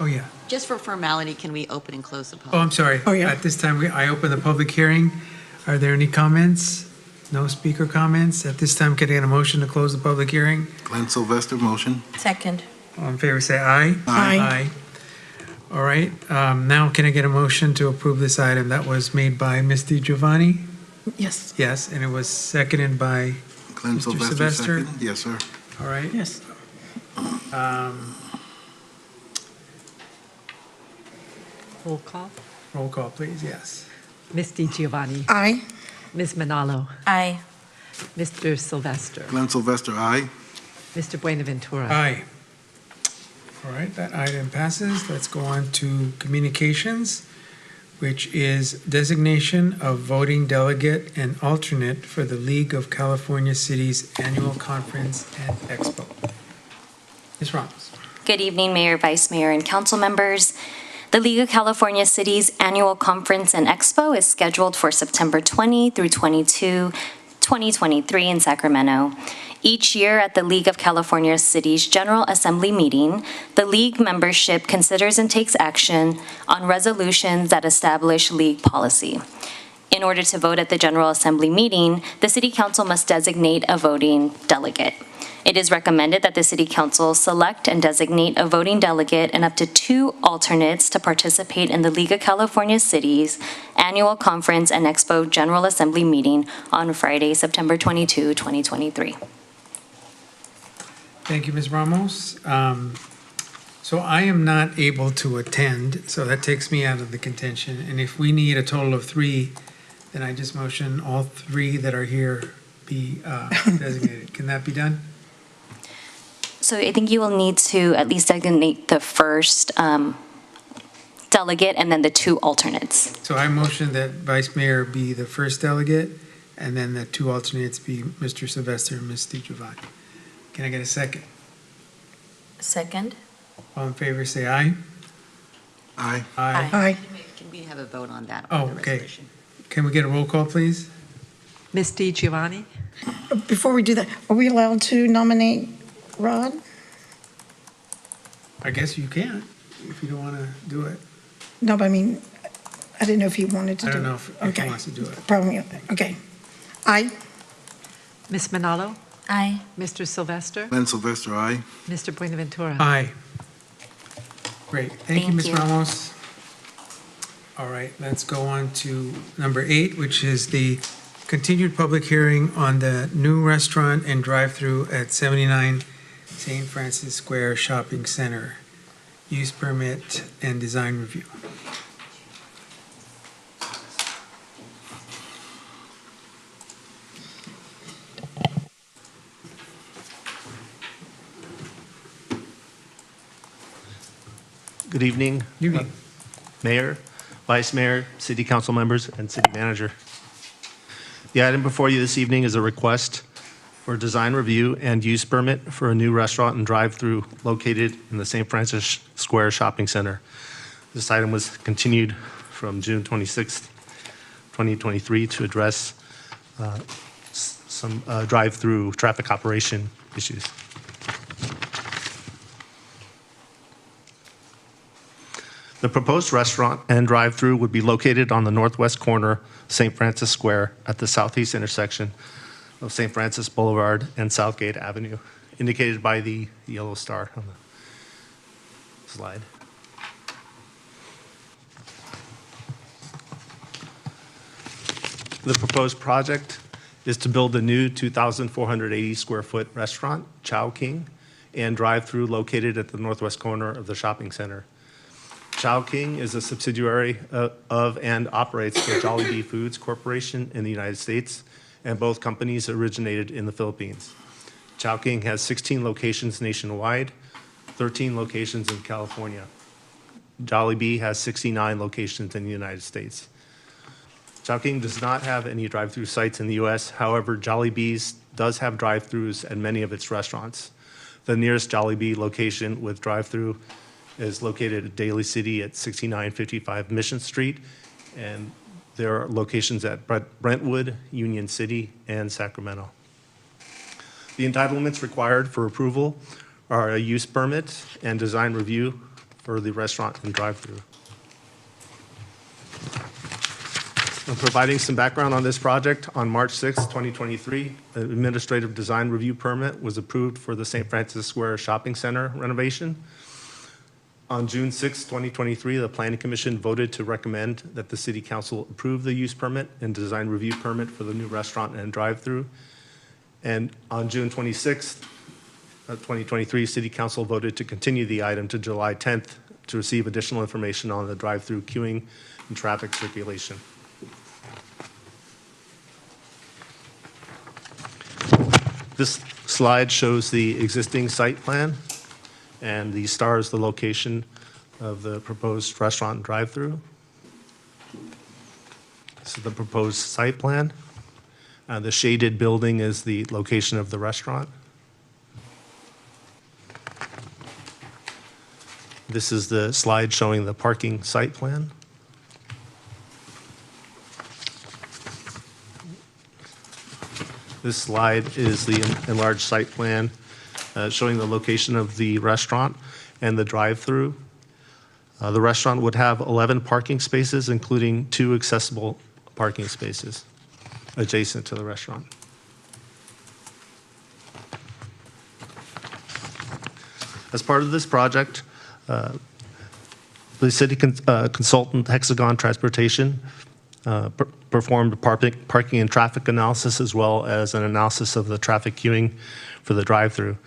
Oh, yeah. Just for formality, can we open and close the Oh, public? I'm sorry. Oh, yeah. At this time, I open the public hearing. Are there any comments? No speaker comments? At this time, can I get a motion to close the public hearing? Glenn Sylvester, motion. Second. All in favor, say aye. Aye. All right, now can I get a motion to approve this item? That was made by Ms. Giovanni? Yes. Yes, and it was seconded by Glenn Mr. Sylvester, Sylvester? second. Yes, sir. All right. Yes. Roll call. Roll call, please, yes. Ms. DiGiovanni. Aye. Ms. Manalo. Aye. Mr. Sylvester. Glenn Sylvester, aye. Mr. Buenaventura. Aye. All right, that item passes. Let's go on to communications. which is designation of voting delegate and alternate for the League of California Cities Annual Conference and Expo. Ms. Ramos. Good evening, Mayor, Vice Mayor, and council members. The League of California Cities Annual Conference and Expo is scheduled for September 20 through 22, 2023 in Sacramento. Each year at the League of California Cities General Assembly meeting, the League membership considers and takes action on resolutions that establish League policy. In order to vote at the General Assembly meeting, the City Council must designate a voting delegate. It is recommended that the City Council select and designate a voting delegate and up to 2 alternates to participate in the League of California Cities Annual Conference and Expo General Assembly meeting on Friday, September 22, 2023. Thank you, Ms. Ramos. So I am not able to attend, so that takes me out of the contention. And if we need a total of 3, then I just motion all 3 that are here be designated. Can that be done? So I think you will need to at least designate the first delegate and then the 2 alternates. So I motion that Vice Mayor be the first delegate, and then the 2 alternates be Mr. Sylvester and Ms. DiGiovanni. Can I get a second? Second. All in favor, say aye. Aye. Aye. Aye. Can we have a vote on that? Oh, okay. Can we get a roll call, please? Ms. DiGiovanni? Before we do that, are we allowed to nominate Rod? I guess you can, if you don't want to do it. No, but I mean, I didn't know if he wanted to do I it. don't know if he wants to do it. Probably, okay. Aye. Ms. Manalo? Aye. Mr. Sylvester? Glenn Sylvester, aye. Mr. Buenaventura? Aye. Great. Thank you, Thank Ms. you. Ramos. All right, let's go on to number 8, which is the continued public hearing on the new restaurant and drive-through at 79 St. Francis Square Shopping Center. Use permit and design review. Good evening. Evening. Mayor, Vice Mayor, City Council members, and City Manager. The item before you this evening is a request for design review and use permit for a new restaurant and drive-through located in the St. Francis Square Shopping Center. This item was continued from June 26th, 2023 to address some drive-through traffic operation issues. The proposed restaurant and drive-through would be located on the northwest corner, St. Francis Square, at the southeast intersection of St. Francis Boulevard and Southgate Avenue, indicated by the yellow star on the slide. The proposed project is to build a new 2,480 square foot restaurant, Chow King, and drive-through located at the northwest corner of the shopping center. Chow King is a subsidiary of and operates the Jollibee Foods Corporation in the United States, and both companies originated in the Philippines. Chow King has 16 locations nationwide, 13 locations in California. Jollibee has 69 locations in the United States. Chow King does not have any drive-through sites in the U.S. However, Jollibee's does have drive-throughs at many of its restaurants. The nearest Jollibee location with drive-through is located at Daly City at 6955 Mission Street, and there are locations at Brentwood, Union City, and Sacramento. The entitlements required for approval are a use permit and design review for the restaurant and drive-through. I'm providing some background on this project. On March 6, 2023, an administrative design review permit was approved for the St. Francis Square Shopping Center renovation. On June 6, 2023, the Planning Commission voted to recommend that the City Council approve the use permit and design review permit for the new restaurant and drive-through. And on June 26, 2023, City Council voted to continue the item to July 10th to receive additional information on the drive-through queuing and traffic circulation. This slide shows the existing site plan, and the star is the location of the proposed restaurant and drive-through. This is the proposed site plan. The shaded building is the location of the restaurant. This is the slide showing the parking site plan. This slide is the enlarged site plan showing the location of the restaurant and the drive-through. The restaurant would have 11 parking spaces, including 2 accessible parking spaces adjacent to the restaurant. As part of this project, the city consultant Hexagon Transportation performed parking and traffic analysis, as well as an analysis of the traffic queuing for the drive-through.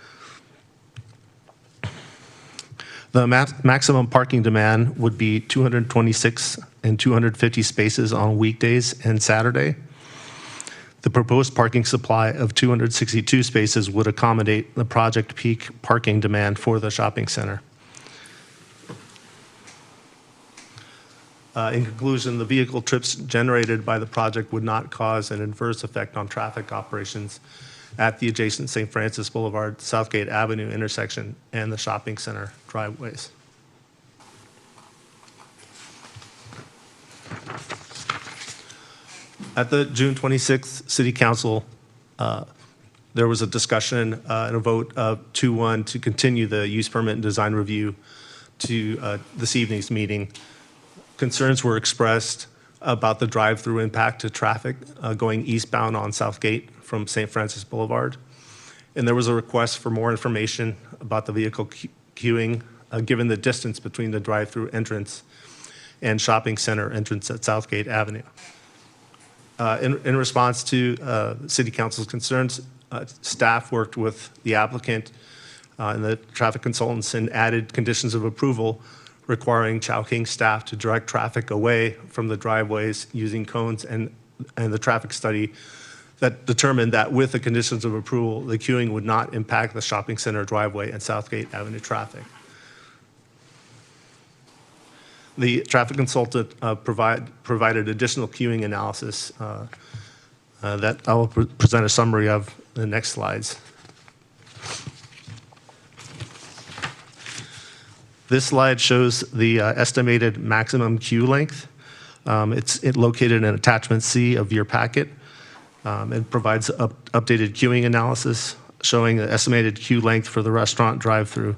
The maximum parking demand would be 226 and 250 spaces on weekdays and Saturday. The proposed parking supply of 262 spaces would accommodate the project peak parking demand for the shopping center. In conclusion, the vehicle trips generated by the project would not cause an adverse effect on traffic operations at the adjacent St. Francis Boulevard, Southgate Avenue intersection, and the shopping center driveways. At the June 26th City Council, there was a discussion and a vote of 2-1 to continue the use permit and design review to this evening's meeting. Concerns were expressed about the drive-through impact to traffic going eastbound on Southgate from St. Francis Boulevard. And there was a request for more information about the vehicle queuing, given the distance between the drive-through entrance and shopping center entrance at Southgate Avenue. In response to City Council's concerns, staff worked with the applicant and the traffic consultants and added conditions of approval requiring Chowking staff to direct traffic away from the driveways using cones, and the traffic study that determined that with the conditions of approval, the queuing would not impact the shopping center driveway and Southgate Avenue traffic. The traffic consultant provided additional queuing analysis that I will present a summary of in the next slides. This slide shows the estimated maximum queue length. It's located in attachment C of your packet. It provides updated queuing analysis showing the estimated queue length for the restaurant drive-through.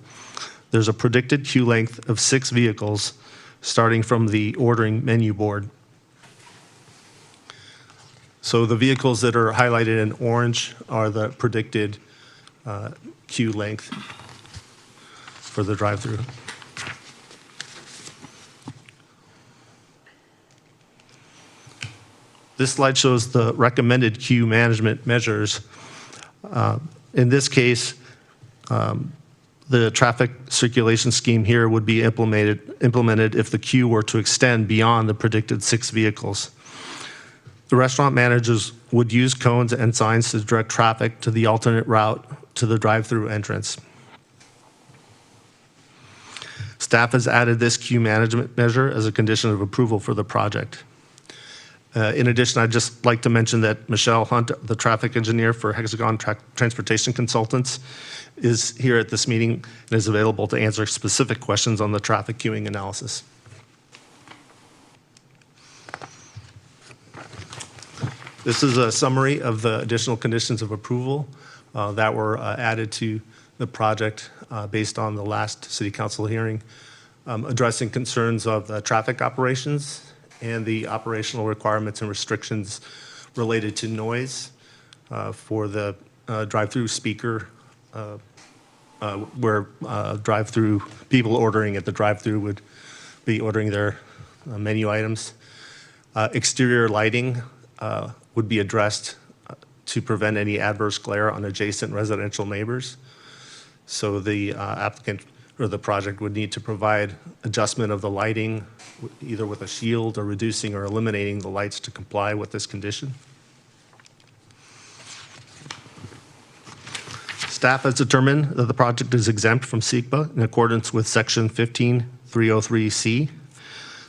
There's a predicted queue length of 6 vehicles starting from the ordering menu board. So the vehicles that are highlighted in orange are the predicted queue length for the drive-through. This slide shows the recommended queue management measures. In this case, the traffic circulation scheme here would be implemented if the queue were to extend beyond the predicted 6 vehicles. The restaurant managers would use cones and signs to direct traffic to the alternate route to the drive-through entrance. Staff has added this queue management measure as a condition of approval for the project. In addition, I'd just like to mention that Michelle Hunt, the traffic engineer for Hexagon Transportation Consultants, is here at this meeting and is available to answer specific questions on the traffic queuing analysis. This is a summary of the additional conditions of approval that were added to the project based on the last City Council hearing, addressing concerns of traffic operations and the operational requirements and restrictions related to noise for the drive-through speaker, where drive-through people ordering at the drive-through would be ordering their menu items. Exterior lighting would be addressed to prevent any adverse glare on adjacent residential neighbors. So the applicant or the project would need to provide adjustment of the lighting, either with a shield or reducing or eliminating the lights to comply with this condition. Staff has determined that the project is exempt from SEQA in accordance with Section 15303C.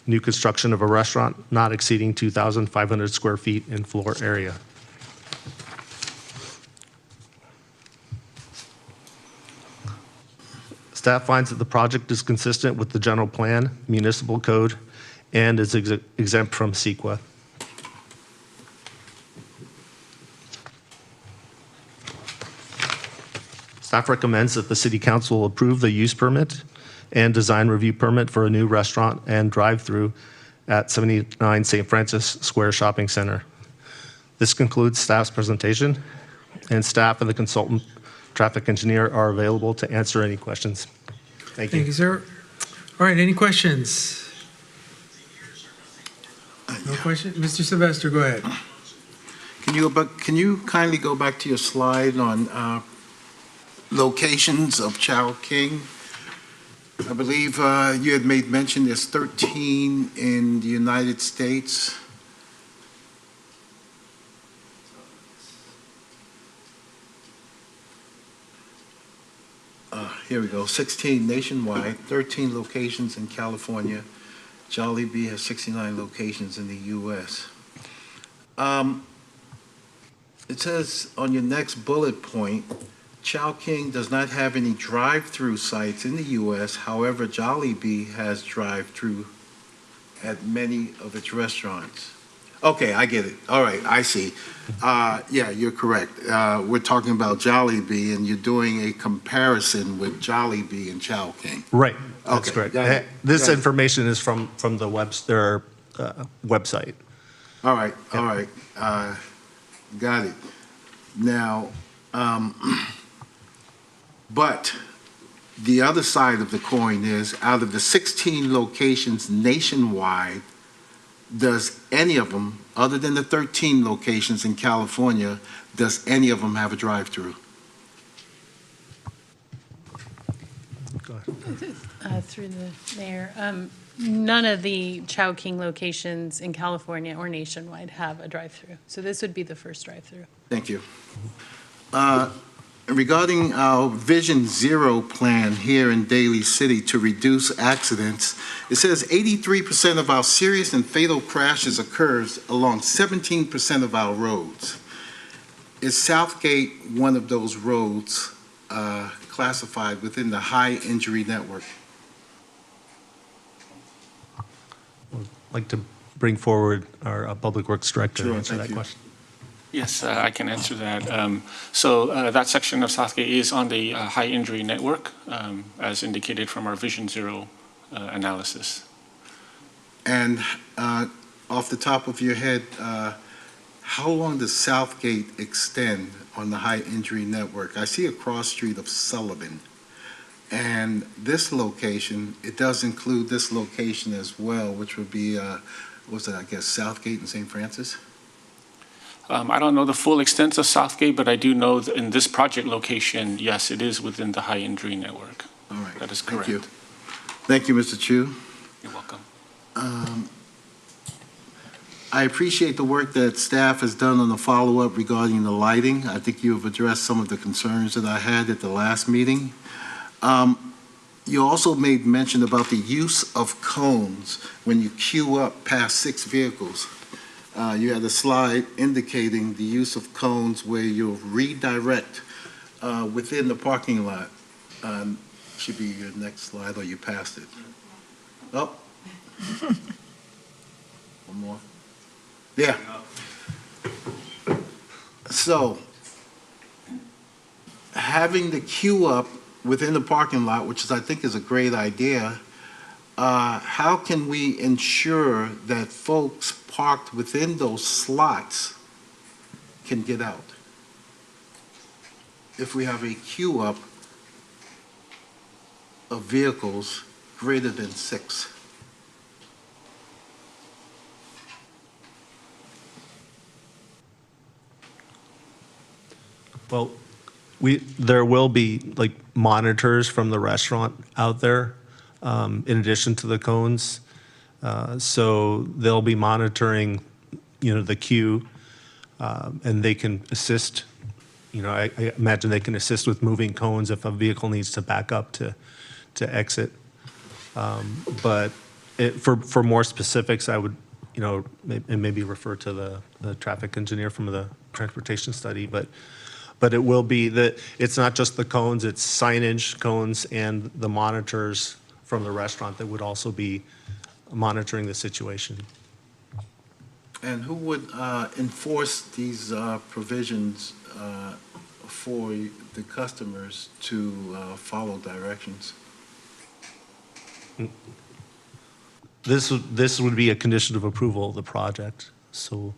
new construction of a restaurant not exceeding 2,500 square feet in floor area. Staff finds that the project is consistent with the general plan, municipal code, and is exempt from CEQA. Staff recommends that the City Council approve the use permit and design review permit for a new restaurant and drive-through at 79 St. Francis Square Shopping Center. This concludes staff's presentation, and staff and the consultant traffic engineer are available to answer any questions. Thank you. Thank you, sir. All right, any questions? No question? Mr. Sylvester, go ahead. Can you kindly go back to your slide on locations of Chow King? I believe you had made mention there's 13 in the United States. Here we go, 16 nationwide, 13 locations in California. Jollibee has 69 locations in the U.S. It says on your next bullet point, Chow King does not have any drive-through sites in the U.S. However, Jollibee has drive-through at many of its restaurants. Okay, I get it. All right, I see. Yeah, you're correct. We're talking about Jollibee, and you're doing a comparison with Jollibee and Chow King. Right, that's Okay, correct. This information is from the their website. All right, all right. Got it. Now, but the other side of the coin is, out of the 16 locations nationwide, does any of them, other than the 13 locations in California, does any of them have a drive-through? Through the mayor, none of the Chow King locations in California or nationwide have a drive-through. So this would be the first drive-through. Thank you. Regarding our Vision Zero plan here in Daly City to reduce accidents, it says 83% of our serious and fatal crashes occurs along 17% of our roads. Is Southgate one of those roads classified within the high injury network? I'd like to bring forward our Public Works Director to answer thank that you. question. Yes, I can answer that. That section of Southgate is on the high injury network, as indicated from our Vision Zero analysis. And off the top of your head, how long does Southgate extend on the high injury network? I see a cross street of Sullivan. And this location, it does include this location as well, which would be, what's that, I guess, Southgate and St. Francis? I don't know the full extent of Southgate, but I do know that in this project location, yes, it is within the high injury network. All right. That is correct. Thank you. Thank you, Mr. Chu. You're welcome. I appreciate the work that staff has done on the follow-up regarding the lighting. I think you have addressed some of the concerns that I had at the last meeting. You also made mention about the use of cones when you queue up past 6 vehicles. You had a slide indicating the use of cones where you'll redirect within the parking lot. Should be your next slide, or you passed it. Oh. One more. Yeah. So, having the queue up within the parking lot, which is, I think, is a great idea, how can we ensure that folks parked within those slots can get out? If we have a queue up of vehicles greater than 6. Well, there will be like monitors from the restaurant out there in addition to the cones. So they'll be monitoring, the queue, and they can assist. I imagine they can assist with moving cones if a vehicle needs to back up to exit. But For more specifics, I would, maybe refer to the traffic engineer from the transportation study, but it will be that it's not just the cones, it's signage, cones, and the monitors from the restaurant that would also be monitoring the situation. And who would enforce these provisions for the customers to follow directions? This would be a condition of approval of the project, so.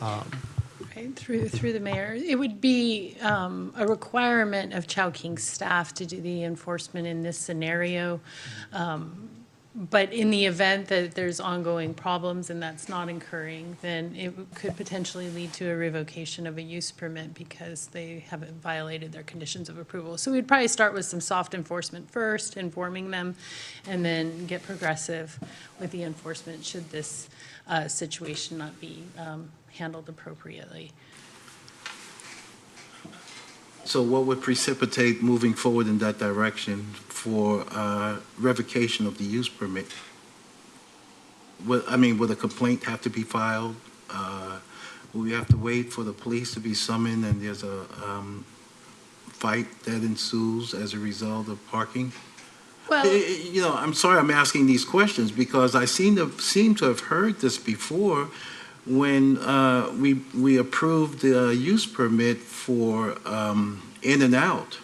Right, through the mayor. It would be a requirement of Chowking staff to do the enforcement in this scenario. But in the event that there's ongoing problems and that's not occurring, then it could potentially lead to a revocation of a use permit because they haven't violated their conditions of approval. So we'd probably start with some soft enforcement first, informing them, and then get progressive with the enforcement should this situation not be handled appropriately. So what would precipitate moving forward in that direction for revocation of the use permit? Would a complaint have to be filed? Will we have to wait for the police to be summoned and there's a fight that ensues as a result of parking? Well, I'm sorry I'm asking these questions because I seem to have heard this before when we approved the use permit for In-N-Out.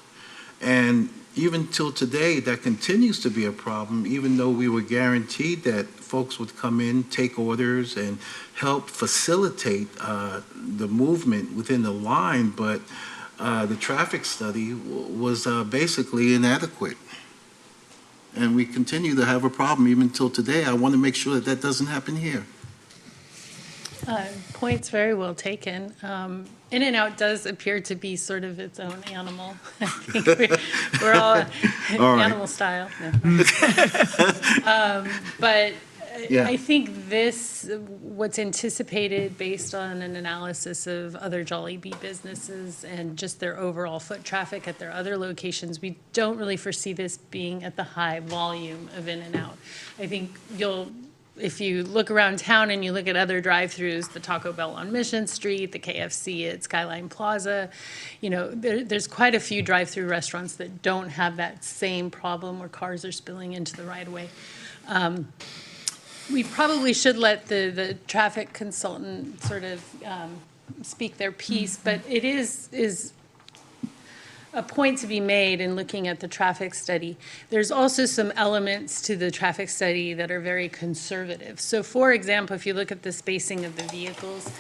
And even till today, that continues to be a problem, even though we were guaranteed that folks would come in, take orders, and help facilitate the movement within the line, but the traffic study was basically inadequate. And we continue to have a problem even till today. I want to make sure that that doesn't happen here. Points very well taken. In-N-Out does appear to be sort of its own animal. I think we're all right. animal style. No. But Yeah. I think what's anticipated based on an analysis of other Jollibee businesses and just their overall foot traffic at their other locations, we don't really foresee this being at the high volume of In-N-Out. I think if you look around town and you look at other drive-throughs, the Taco Bell on Mission Street, the KFC at Skyline Plaza, there's quite a few drive-through restaurants that don't have that same problem where cars are spilling into the right-of-way. We probably should let the traffic consultant sort of speak their piece, but it is a point to be made in looking at the traffic study. There's also some elements to the traffic study that are very conservative. So for example, if you look at the spacing of the vehicles,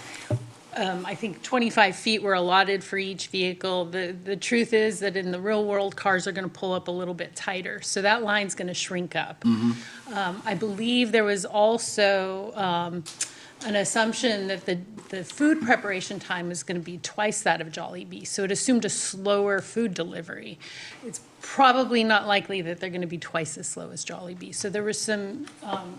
I think 25 feet were allotted for each vehicle. The truth is that in the real world, cars are going to pull up a little bit tighter. So that line's going to shrink up. I believe there was also an assumption that the food preparation time is going to be twice that of Jollibee. So it assumed a slower food delivery. It's probably not likely that they're going to be twice as slow as Jollibee. So there were some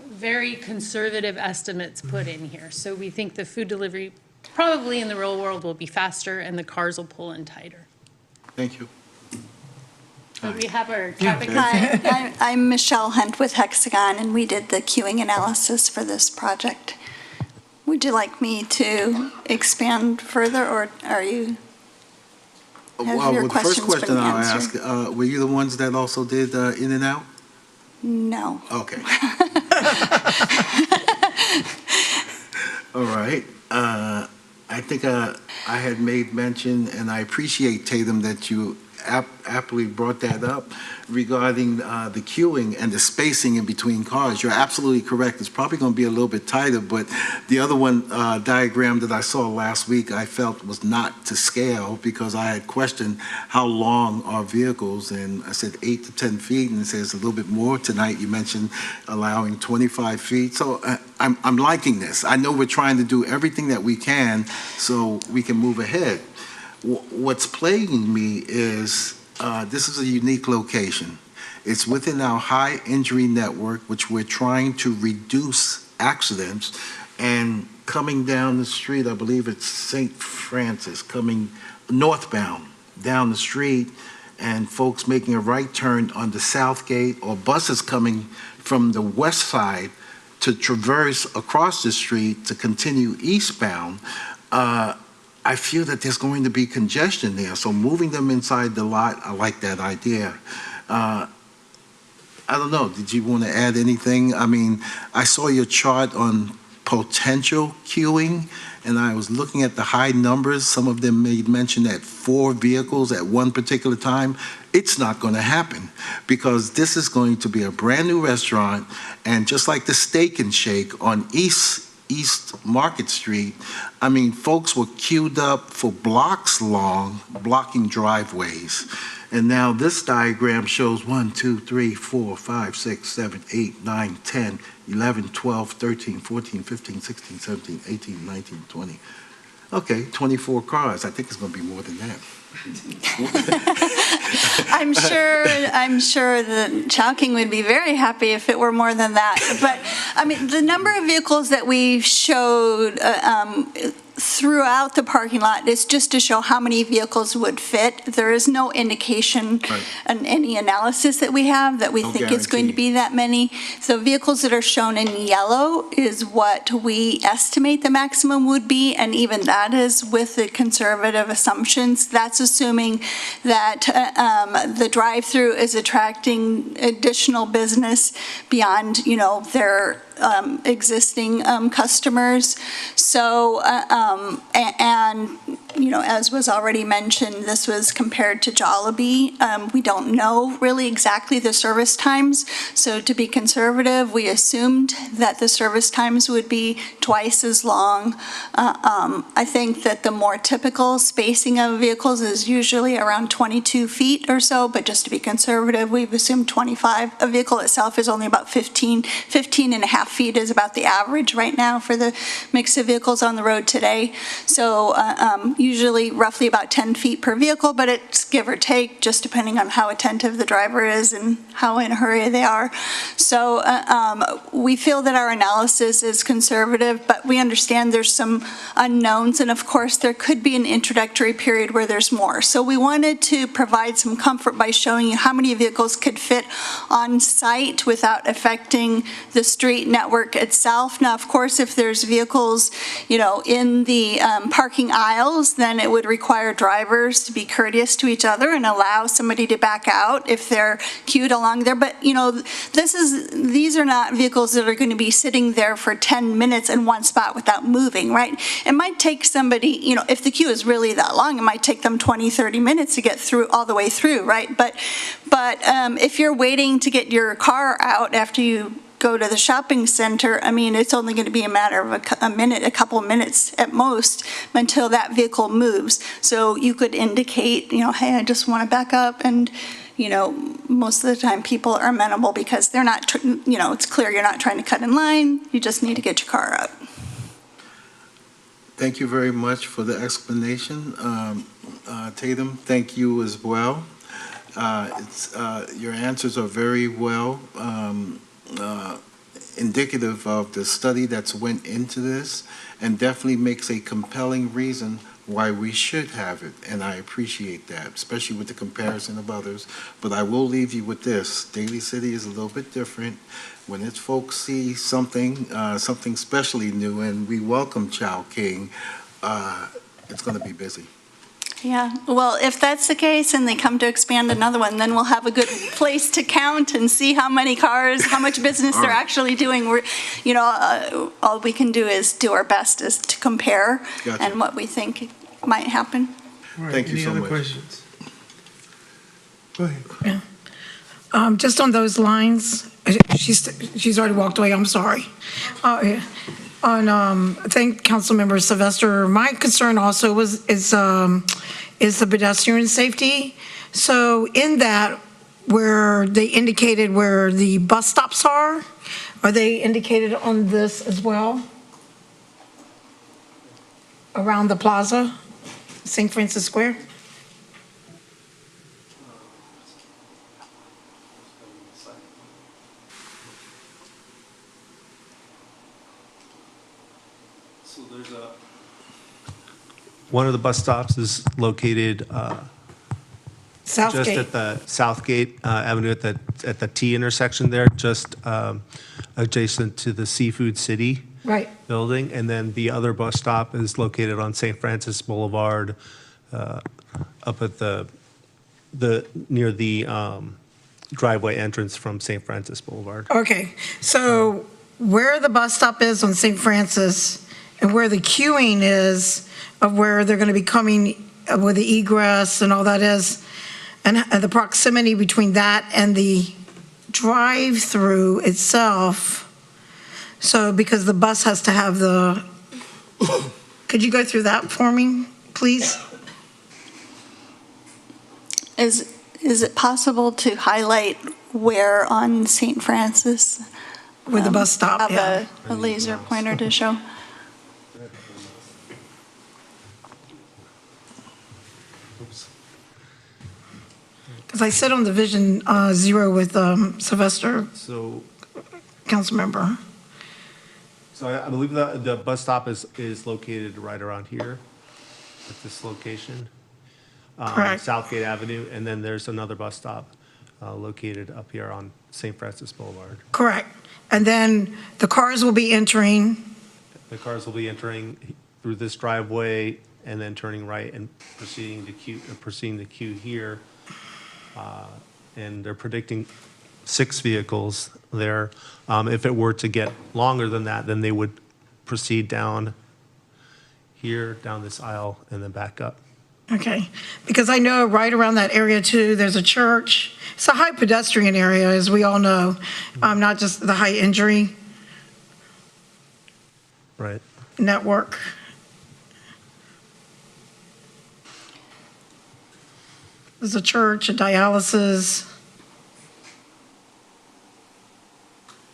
very conservative estimates put in here. So we think the food delivery probably in the real world will be faster and the cars will pull in tighter. Thank you. So we have our traffic. Hi, I'm Michelle Hunt with Hexagon, and we did the queuing analysis for this project. Would you like me to expand further, or are you? Have your The first questions question been I'll answered? ask, were you the ones that also did In-N-Out? No. Okay. All right. I think I had made mention, and I appreciate, Tatum, that you aptly brought that up regarding the queuing and the spacing in between cars. You're absolutely correct. It's probably going to be a little bit tighter, but the other one diagram that I saw last week I felt was not to scale because I had questioned how long are vehicles, and I said 8 to 10 feet, and it says a little bit more. Tonight you mentioned allowing 25 feet. So I'm liking this. I know we're trying to do everything that we can so we can move ahead. What's plaguing me is this is a unique location. It's within our high injury network, which we're trying to reduce accidents. And coming down the street, I believe it's St. Francis, coming northbound down the street, and folks making a right turn on the south gate, or buses coming from the west side to traverse across the street to continue eastbound, I feel that there's going to be congestion there. So moving them inside the lot, I like that idea. I don't know, did you want to add anything? I mean, I saw your chart on potential queuing, and I was looking at the high numbers. Some of them made mention that 4 vehicles at one particular time. It's not going to happen, because this is going to be a brand new restaurant, and just like the Steak and Shake on East Market Street, I mean, folks were queued up for blocks long, blocking driveways. And now this diagram shows 1, 2, 3, 4, 5, 6, 7, 8, 9, 10, 11, 12, 13, 14, 15, 16, 17, 18, 19, 20. Okay, 24 cars. I think it's going to be more than that. I'm sure that Chowking would be very happy if it were more than that. But I mean, the number of vehicles that we showed throughout the parking lot is just to show how many vehicles would fit. There is no indication in any analysis that we have that we think it's going to be that many. So vehicles that are shown in yellow is what we estimate the maximum would be, and even that is with the conservative assumptions. That's assuming that the drive-through is attracting additional business beyond, their existing customers. So, as was already mentioned, this was compared to Jollibee. We don't know really exactly the service times. So to be conservative, we assumed that the service times would be twice as long. I think that the more typical spacing of vehicles is usually around 22 feet or so, but just to be conservative, we've assumed 25. A vehicle itself is only about 15 and a half feet is about the average right now for the mix of vehicles on the road today. So usually roughly about 10 feet per vehicle, but it's give or take just depending on how attentive the driver is and how in a hurry they are. So we feel that our analysis is conservative, but we understand there's some unknowns, and of course there could be an introductory period where there's more. So we wanted to provide some comfort by showing you how many vehicles could fit on site without affecting the street network itself. Now, of course, if there's vehicles, in the parking aisles, then it would require drivers to be courteous to each other and allow somebody to back out if they're queued along there. But, these are not vehicles that are going to be sitting there for 10 minutes in one spot without moving, right? It might take somebody, if the queue is really that long, it might take them 20, 30 minutes to get through all the way through, right? But if you're waiting to get your car out after you go to the shopping center, I mean, it's only going to be a matter of a couple of minutes at most until that vehicle moves. So you could indicate, hey, I just want to back up, and most of the time people are amenable because they're not, it's clear you're not trying to cut in line. You just need to get your car out. Thank you very much for the explanation. Tatum, thank you as well. Your answers are very well indicative of the study that's went into this, and definitely makes a compelling reason why we should have it, and I appreciate that, especially with the comparison of others. But I will leave you with this. Daly City is a little bit different. When its folks see something especially new, and we welcome Chowking, it's going to be busy. Yeah, well, if that's the case and they come to expand another one, then we'll have a good place to count and see how many cars, how much business they're actually doing. We're, all we can do is do our best is to compare and what we think might happen. Right. Thank you so much. Any other questions? Go ahead. Yeah. Just on those lines, she's already walked away. I'm sorry. Yeah. Thank Councilmember Sylvester. My concern also is the pedestrian safety. So in that, where they indicated where the bus stops are they indicated on this as well? Around the plaza, St. Francis Square? So there's one of the bus stops is located Just Southgate. at the Southgate Avenue at the T intersection there, just adjacent to the Seafood City Right. building. And then the other bus stop is located on St. Francis Boulevard, up at near the driveway entrance from St. Francis Boulevard. Okay, so where the bus stop is on St. Francis and where the queuing is of where they're going to be coming, where the egress and all that is, and the proximity between that and the drive-through itself. So because the bus has to have could you go through that for me, please? Is it possible to highlight where on St. Francis? Where the bus stop, yeah. Have a laser pointer to show? Because I sit on the Vision Zero with Sylvester, So, council member. so I believe the bus stop is located right around here at this location. Correct. Southgate Avenue, and then there's another bus stop located up here on St. Francis Boulevard. Correct. And then the cars will be entering, The cars will be entering through this driveway and then turning right and proceeding to queue here. And they're predicting 6 vehicles there. If it were to get longer than that, then they would proceed down here, down this aisle, and then back up. okay? Because I know right around that area too, there's a church. It's a high pedestrian area, as we all know, not just the high injury Right. network. There's a church, a dialysis,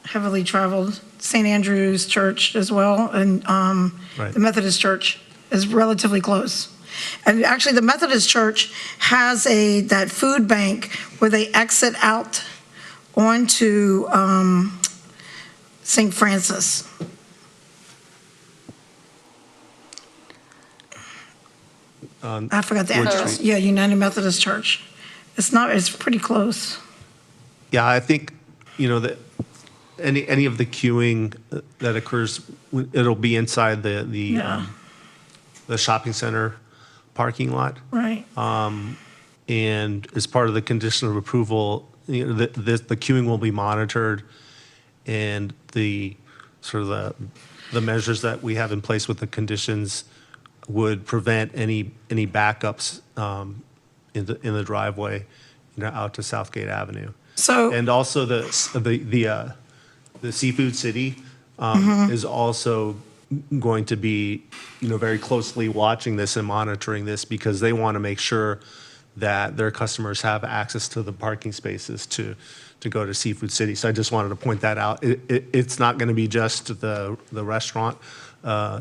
heavily traveled, St. Andrew's Church as well, and Right. the Methodist Church is relatively close. And actually, the Methodist Church has that food bank where they exit out onto St. Francis. I forgot the Wood address. Street. Yeah, United Methodist Church. It's pretty close. Yeah, I think, that any of the queuing that occurs, it'll be inside Yeah. the shopping center parking lot. Right. And as part of the condition of approval, the queuing will be monitored, and the measures that we have in place with the conditions would prevent any backups in the driveway, out to Southgate Avenue. So, And also the Seafood City is also going to be, very closely watching this and monitoring this, because they want to make sure that their customers have access to the parking spaces to go to Seafood City. So I just wanted to point that out. It's not going to be just the restaurant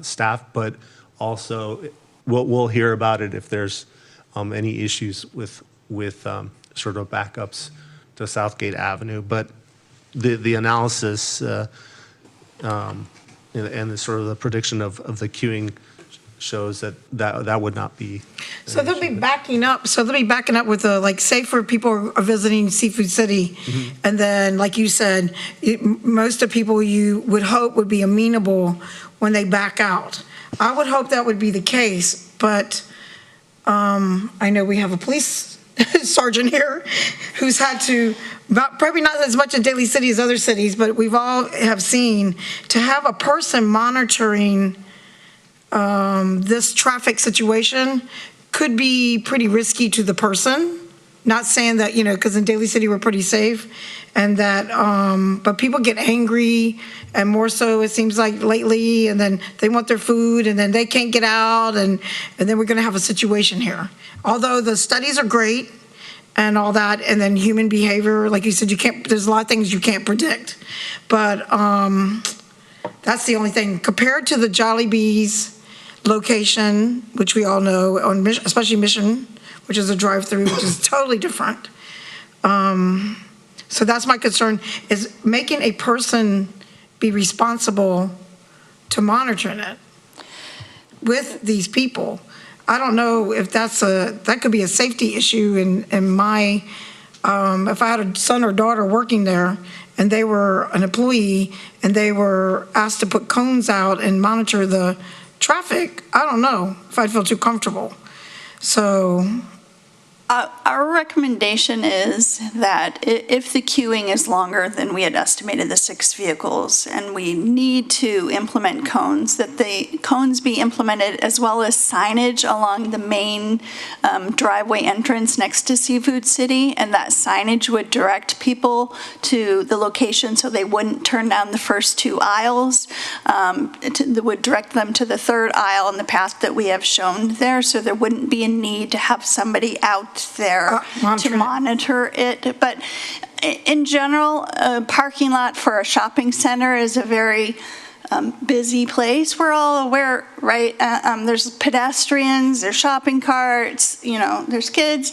staff, but also we'll hear about it if there's any issues with sort of backups to Southgate Avenue. But the analysis and the sort of the prediction of the queuing shows that would not be. so they'll be backing up. So they'll be backing up with say for people are visiting Seafood City, and then like you said, most of people you would hope would be amenable when they back out. I would hope that would be the case, but I know we have a police sergeant here who's had to, probably not as much in Daly City as other cities, but we've all have seen, to have a person monitoring this traffic situation could be pretty risky to the person. Not saying that, because in Daly City we're pretty safe, and that, but people get angry, and more so it seems like lately, and then they want their food, and then they can't get out, and then we're going to have a situation here. Although the studies are great and all that, and then human behavior, like you said, there's a lot of things you can't predict. But that's the only thing. Compared to the Jollibee's location, which we all know, especially Mission, which is a drive-through, which is totally different. So that's my concern, is making a person be responsible to monitoring it with these people. I don't know if that could be a safety issue in my, if I had a son or daughter working there and they were an employee and they were asked to put cones out and monitor the traffic, I don't know if I'd feel too comfortable. So. Our recommendation is that if the queuing is longer than we had estimated, the 6 vehicles, and we need to implement cones, that the cones be implemented as well as signage along the main driveway entrance next to Seafood City, and that signage would direct people to the location so they wouldn't turn down the first 2 aisles. That would direct them to the 3rd aisle in the path that we have shown there, so there wouldn't be a need to have somebody out there to monitor it. But in general, a parking lot for a shopping center is a very busy place. We're all aware, right? There's pedestrians, there's shopping carts, there's kids.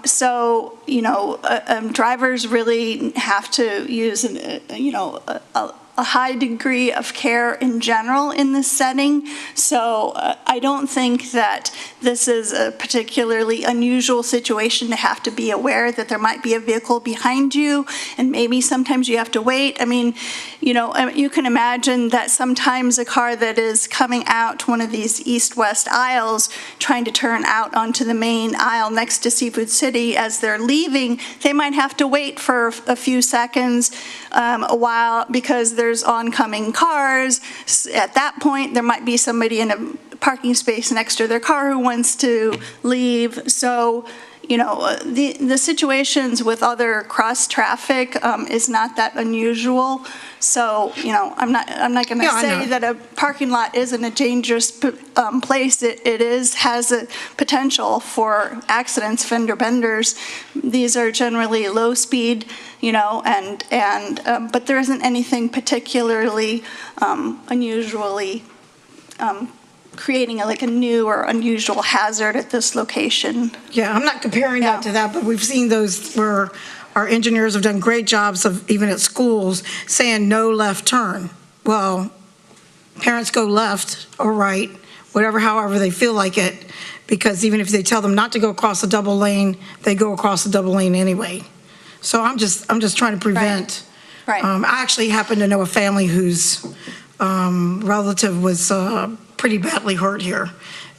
So, drivers really have to use, a high degree of care in general in this setting. So I don't think that this is a particularly unusual situation to have to be aware that there might be a vehicle behind you and maybe sometimes you have to wait. I mean, you can imagine that sometimes a car that is coming out one of these east-west aisles trying to turn out onto the main aisle next to Seafood City, as they're leaving, they might have to wait for a few seconds, a while, because there's oncoming cars. At that point, there might be somebody in a parking space next to their car who wants to leave. So, the situations with other cross traffic is not that unusual. So, I'm not going to say that a parking lot isn't a dangerous place. It has a potential for accidents, fender benders. These are generally low speed, but there isn't anything particularly unusually creating a new or unusual hazard at this location. Yeah, I'm not comparing that to that, but we've seen those where our engineers have done great jobs of, even at schools, saying no left turn. Well, parents go left or right, however they feel like it, because even if they tell them not to go across the double lane, they go across the double lane anyway. So I'm just trying to prevent. Right. I actually happen to know a family whose relative was pretty badly hurt here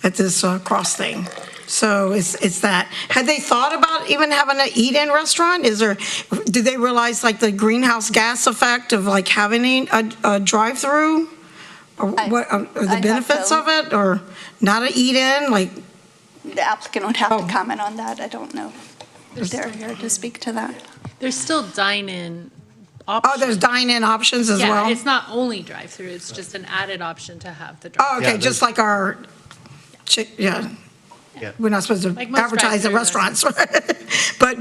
at this cross thing. So it's that. Had they thought about even having an eat-in restaurant? Did they realize the greenhouse gas effect of having a drive-through? Or what are the benefits of it? Or not an eat-in? The applicant would have to comment on that. I don't know if they're here to speak to that. There's still dine-in options. Oh, there's dine-in options as well? Yeah, it's not only drive-through, it's just an added option to have the drive-through. Oh, okay, just like our, we're not supposed to advertise at restaurants. But,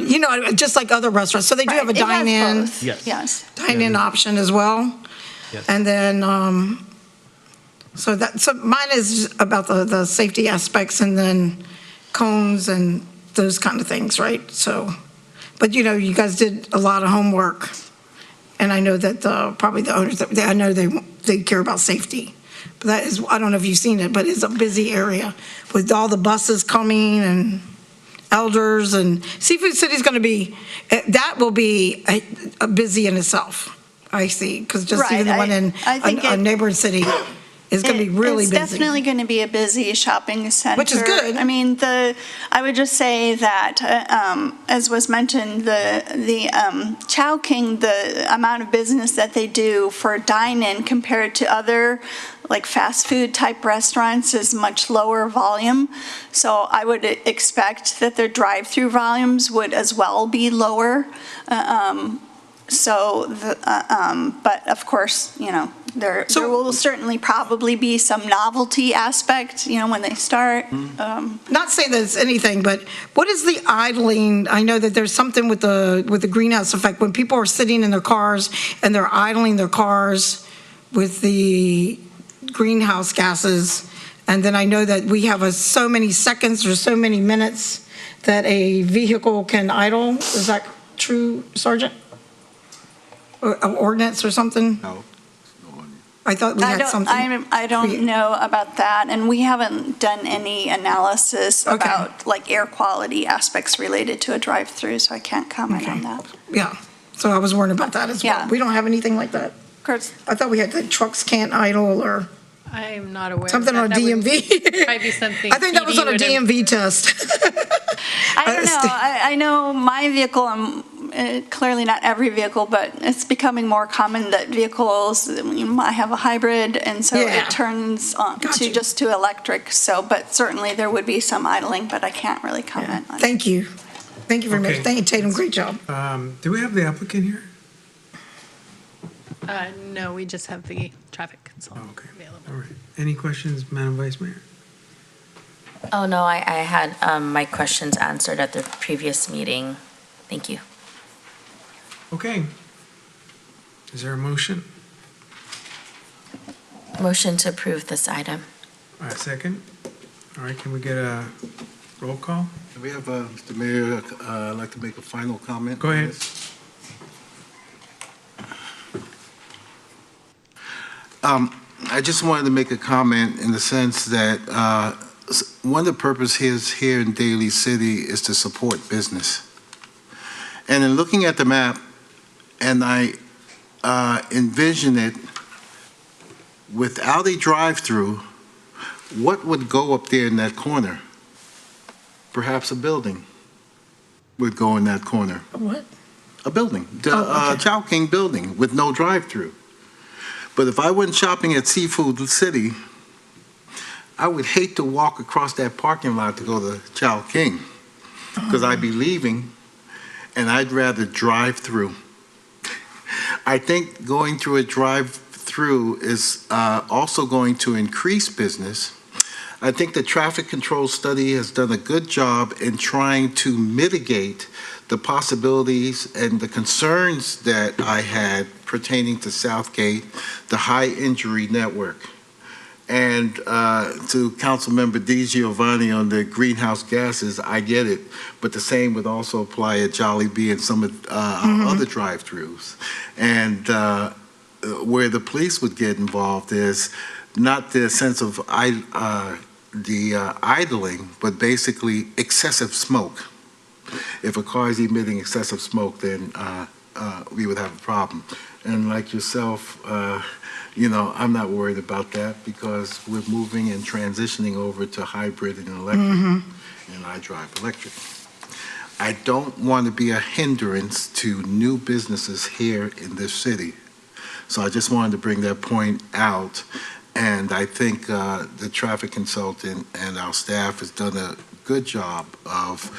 just like other restaurants. So they do have a dine-in. Yes. Dine-in option as well. Yes. And then, so mine is about the safety aspects and then cones and those kind of things, right? So, but you guys did a lot of homework. And I know that probably the owners, I know they care about safety. But that is, I don't know if you've seen it, but it's a busy area with all the buses coming and elders, and Seafood City is going to be, that will be a busy in itself, I see, because just even the one in a neighboring city is going to be really busy. It's definitely going to be a busy shopping center. Which is good. I mean, I would just say that, as was mentioned, the Chowking, the amount of business that they do for dine-in compared to other fast food type restaurants is much lower volume. So I would expect that their drive-through volumes would as well be lower. But of course, there will certainly probably be some novelty aspect, when they start. Not saying that it's anything, but what is the idling? I know that there's something with the greenhouse effect when people are sitting in their cars and they're idling their cars with the greenhouse gases. And then I know that we have so many seconds or so many minutes that a vehicle can idle. Is that true, Sergeant? Or ordinance or something? No. I thought we had something. I don't know about that, and we haven't done any analysis about like air quality aspects related to a drive-through, so I can't comment on that. Yeah, so I was worried about that as well. Yeah. We don't have anything like that. Of course. I thought we had the trucks can't idle or I'm not aware. something on That would DMV. Might be something. I think that was PD on a would have- DMV test. I don't know. I know my vehicle, clearly not every vehicle, but it's becoming more common that vehicles, I have a hybrid, and so Yeah. it turns on to electric. So, but certainly there would be some idling, but I can't really comment on it. Thank you. Thank you very Okay. much. Thank you, Tatum. Great job. Do we have the applicant here? No, we just have the traffic consultant available. All right. Any questions, Madam Vice Mayor? Oh, no, I had my questions answered at the previous meeting. Thank you. Okay. Is there a motion? Motion to approve this item. All right, second. All right, can we get a roll call? We have, Mr. Mayor, I'd like to make a final comment. Go on ahead. this. I just wanted to make a comment in the sense that one of the purposes here in Daly City is to support business. And in looking at the map, and I envision it without a drive-through, what would go up there in that corner? Perhaps a building would go in that corner. What? A building, the Chow King building with no drive-through. But if I went shopping at Seafood City, I would hate to walk across that parking lot to go to Chow King because I'd be leaving and I'd rather drive through. I think going through a drive-through is also going to increase business. I think the traffic control study has done a good job in trying to mitigate the possibilities and the concerns that I had pertaining to Southgate, the high injury network. And to Councilmember Di Giovanni on the greenhouse gases, I get it, but the same would also apply at Jollibee and some of our other drive-throughs. And where the police would get involved is not the sense of idling, but basically excessive smoke. If a car is emitting excessive smoke, then we would have a problem. And like yourself, I'm not worried about that because we're moving and transitioning over to hybrid and electric, and I drive electric. I don't want to be a hindrance to new businesses here in this city. So I just wanted to bring that point out. And I think the traffic consultant and our staff has done a good job of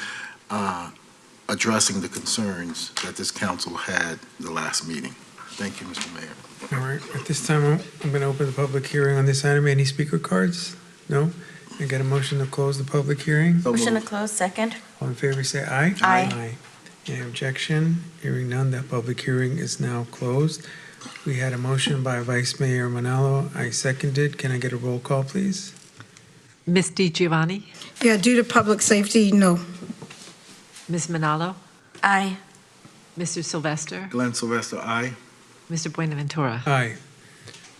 addressing the concerns that this council had the last meeting. Thank you, Mr. Mayor. All right, at this time, I'm going to open the public hearing on this item. Any speaker cards? No? I get a motion to close the public hearing? Motion to close, second. All in favor, say aye. Aye. Any objection? Hearing none, that public hearing is now closed. We had a motion by Vice Mayor Manalo. I seconded. Can I get a roll call, please? Ms. Di Giovanni? Yeah, due to public safety, no. Ms. Manalo? Aye. Mr. Sylvester? Glenn Sylvester, aye. Mr. Buenaventura? Aye.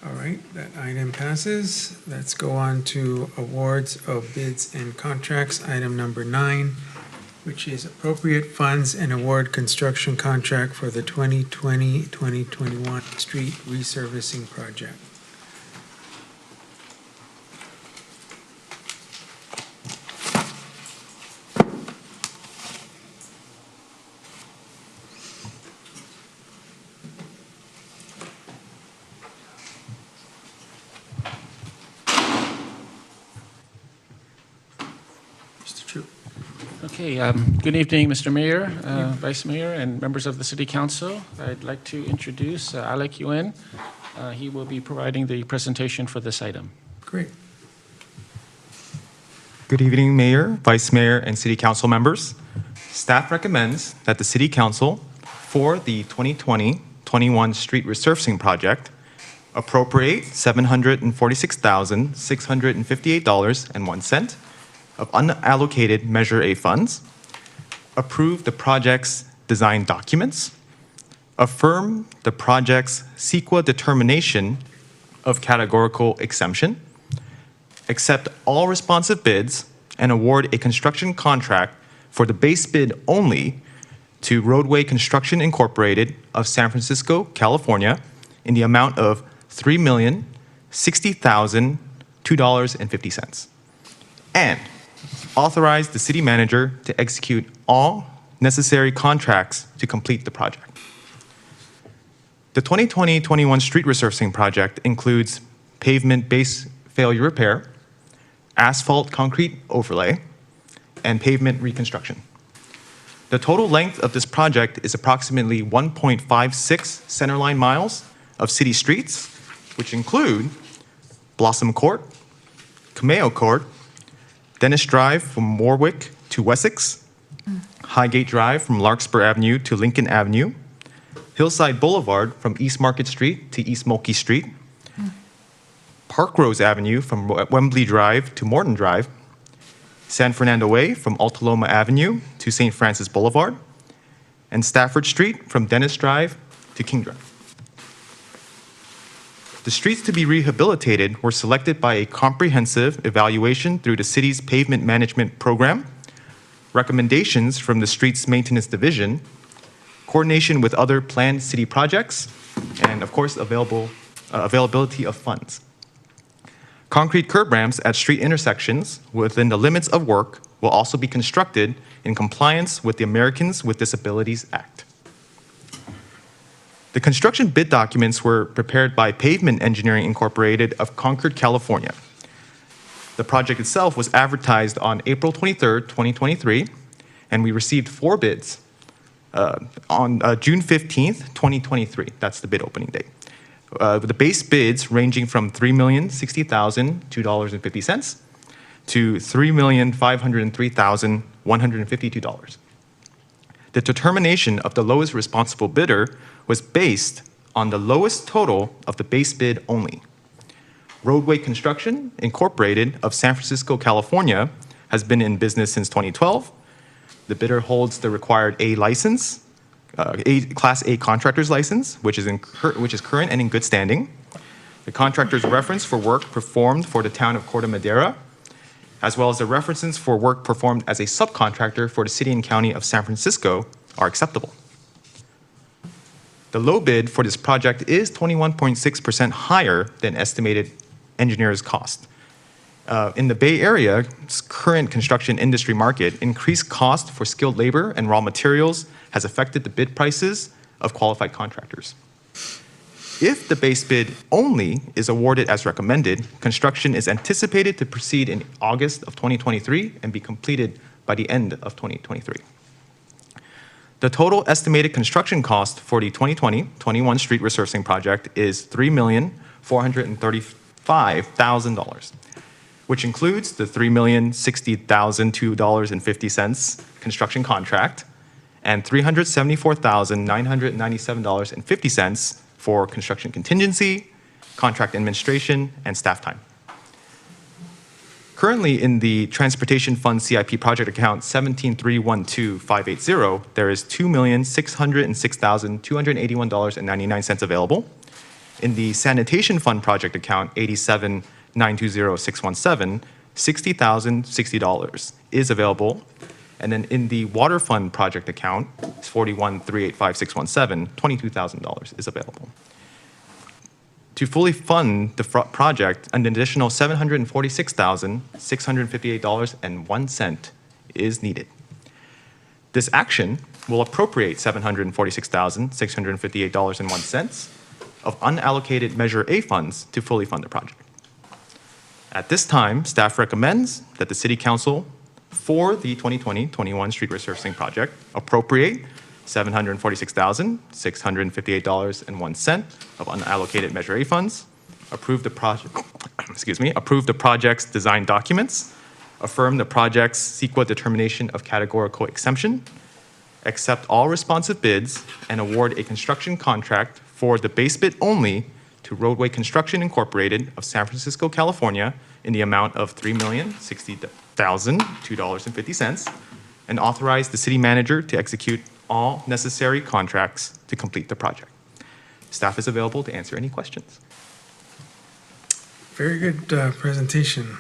All right, that item passes. Let's go on to awards of bids and contracts. Item number 9, which is appropriate funds and award construction contract for the 2020-2021 street resurfacing project. Mr. Chu. Okay, good evening, Mr. Mayor, Vice Mayor, and members of the City Council. I'd like to introduce Alec Yuen. He will be providing the presentation for this item. Great. Good evening, Mayor, Vice Mayor, and City Council members. Staff recommends that the City Council, for the 2020-21 street resurfacing project, appropriate $746,658.01 of unallocated Measure A funds, approve the project's design documents, affirm the project's CEQA determination of categorical exemption, accept all responsive bids, and award a construction contract for the base bid only to Roadway Construction Incorporated of San Francisco, California, in the amount of $3,060,002.50. And authorize the city manager to execute all necessary contracts to complete the project. The 2020-21 street resurfacing project includes pavement base failure repair, asphalt concrete overlay, and pavement reconstruction. The total length of this project is approximately 1.56 centerline miles of city streets, which include Blossom Court, Cameo Court, Dennis Drive from Warwick to Wessex, Highgate Drive from Larkspur Avenue to Lincoln Avenue, Hillside Boulevard from East Market Street to East Mulkey Street, Park Rose Avenue from Wembley Drive to Morton Drive, San Fernando Way from Altaloma Avenue to St. Francis Boulevard, and Stafford Street from Dennis Drive to King Drive. The streets to be rehabilitated were selected by a comprehensive evaluation through the city's pavement management program, recommendations from the Streets Maintenance Division, coordination with other planned city projects, and of course, availability of funds. Concrete curb ramps at street intersections within the limits of work will also be constructed in compliance with the Americans with Disabilities Act. The construction bid documents were prepared by Pavement Engineering Incorporated of Concord, California. The project itself was advertised on April 23rd, 2023, and we received 4 bids on June 15th, 2023. That's the bid opening date. The base bids ranging from $3,060,002.50 to $3,503,152. The determination of the lowest responsible bidder was based on the lowest total of the base bid only. Roadway Construction Incorporated of San Francisco, California has been in business since 2012. The bidder holds the required A license, Class A contractor's license, which is current and in good standing. The contractor's reference for work performed for the town of Corte Madera, as well as the references for work performed as a subcontractor for the city and county of San Francisco are acceptable. The low bid for this project is 21.6% higher than estimated engineer's cost. In the Bay Area's current construction industry market, increased cost for skilled labor and raw materials has affected the bid prices of qualified contractors. If the base bid only is awarded as recommended, construction is anticipated to proceed in August of 2023 and be completed by the end of 2023. The total estimated construction cost for the 2020-21 street resurfacing project is $3,435,000, which includes the $3,060,002.50 construction contract and $374,997.50 for construction contingency, contract administration, and staff time. Currently, in the Transportation Fund CIP project account 17312-580, there is $2,606,281.99 available. In the Sanitation Fund project account 87920617, $60,060 is available. And then in the Water Fund project account 41385617, $22,000 is available. To fully fund the project, an additional $746,658.01 is needed. This action will appropriate $746,658.01 of unallocated Measure A funds to fully fund the project. At this time, staff recommends that the City Council for the 2020-21 street resurfacing project appropriate $746,658.01 of unallocated Measure A funds, approve the project's design documents, affirm the project's CEQA determination of categorical exemption, accept all responsive bids, and award a construction contract for the base bid only to Roadway Construction Incorporated of San Francisco, California, in the amount of $3,060,002.50, and authorize the city manager to execute all necessary contracts to complete the project. Staff is available to answer any questions. Very good presentation.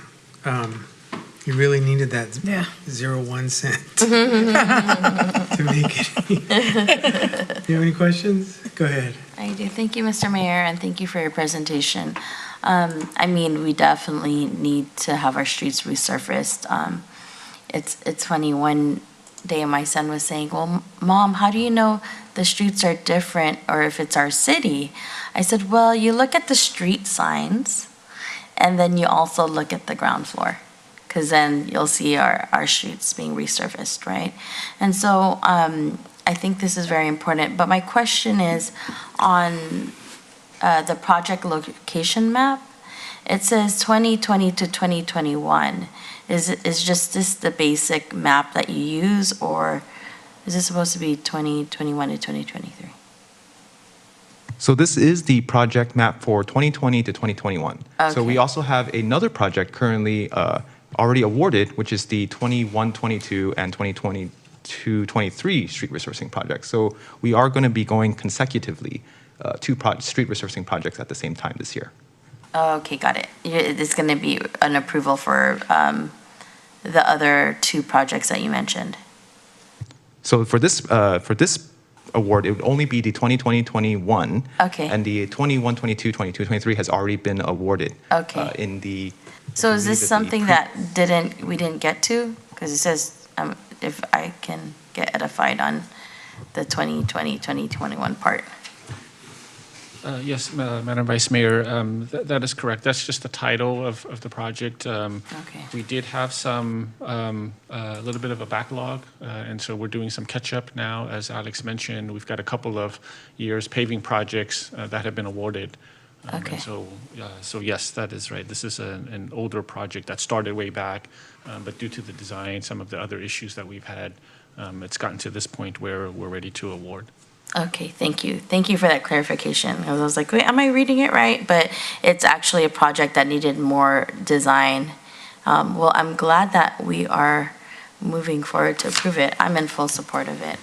You really needed that Yeah. 0.01 cent to make it. Do you have any questions? Go ahead. I do. Thank you, Mr. Mayor, and thank you for your presentation. I mean, we definitely need to have our streets resurfaced. It's funny, one day my son was saying, well, Mom, how do you know the streets are different or if it's our city? I said, well, you look at the street signs and then you also look at the ground floor, because then you'll see our streets being resurfaced, right? And so I think this is very important. But my question is on the project location map, it says 2020 to 2021. Is just this the basic map that you use, or is this supposed to be 2021 to 2023? So this is the project map for 2020 to 2021. So we Okay. also have another project currently already awarded, which is the 21-22 and 2022-23 street resurfacing projects. So we are going to be going consecutively two street resurfacing projects at the same time this year. Okay, got it. It's going to be an approval for the other two projects that you mentioned. So for this award, it would only be the 2020-21. Okay. And the 21-22, 22-23 has already been awarded. Okay. In the. So is this believe something that we didn't get to? Because it says, if I can get edified on the 2020, 2021 part. Yes, Madam Vice Mayor, that is correct. That's just the title of the project. Okay. We did have some, a little bit of a backlog, and so we're doing some catch-up now. As Alex mentioned, we've got a couple of years paving projects that have been awarded. Okay. And so yes, that is right. This is an older project that started way back, but due to the design, some of the other issues that we've had, it's gotten to this point where we're ready to award. Okay, thank you. Thank you for that clarification. Because I was like, wait, am I reading it right? But it's actually a project that needed more design. Well, I'm glad that we are moving forward to approve it. I'm in full support of it,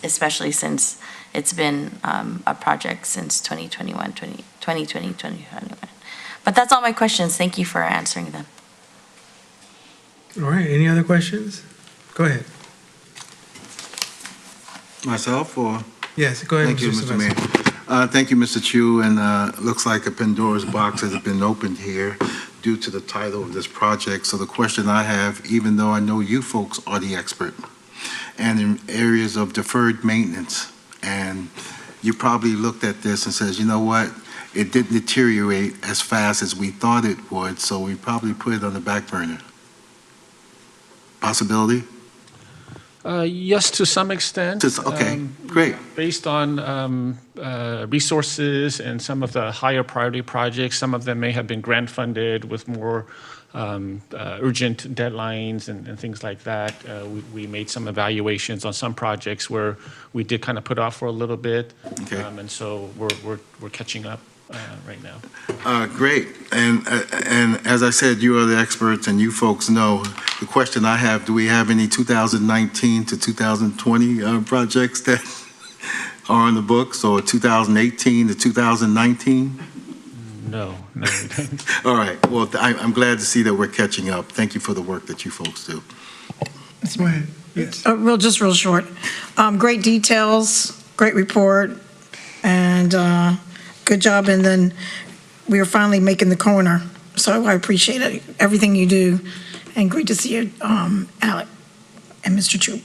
especially since it's been a project since 2020, 2021. But that's all my questions. Thank you for answering them. All right, any other questions? Go ahead. Myself or? Yes, go ahead, Thank you, Mr. Mr. Mayor. Thank you, Mr. Chu, and looks like a Pandora's box has been opened here due to the title of this project. So the question I have, even though I know you folks are the expert, and in areas of deferred maintenance, and you probably looked at this and says, you know what, it didn't deteriorate as fast as we thought it would, so we probably put it on the back burner. Possibility? Yes, to some extent. Okay, great. Based on resources and some of the higher priority projects, some of them may have been grant funded with more urgent deadlines and things like that. We made some evaluations on some projects where we did kind of put off for a little bit. Okay. And so we're catching up right now. Great. And as I said, you are the experts and you folks know. The question I have, do we have any 2019 to 2020 projects that are on the books, or 2018 to 2019? No, we don't. All right. Well, I'm glad to see that we're catching up. Thank you for the work that you folks do. Go ahead. Yes. Real short. Great details, great report, and good job. And then we are finally making the corner. So I appreciate it, everything you do. And great to see you, Alec and Mr. Chu.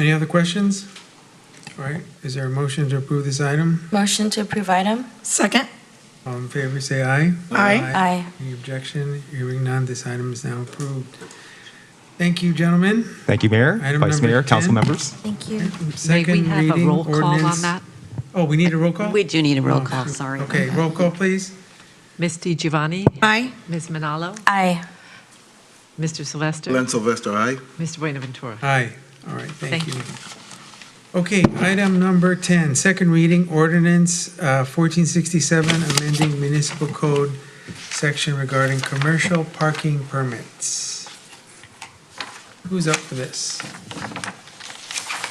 Any other questions? All right, is there a motion to approve this item? Motion to approve item? Second. All in favor, say aye. Aye. Aye. Any objection? Hearing none, this item is now approved. Thank you, gentlemen. Thank you, Mayor, Item Vice number Mayor, 10. council members. Thank you. May we Second have a reading roll call on ordinance- that? Oh, we need a roll call? We do need a roll Oh, call, shoot. sorry. Okay, roll call, please. Ms. DiGiovanni? Aye. Ms. Manalo? Aye. Mr. Sylvester? Glenn Sylvester, aye? Mr. Buenaventura? Aye. All right, thank Thank you. Okay, item number 10, second reading ordinance 1467, amending municipal code section regarding commercial parking permits. Who's up for this?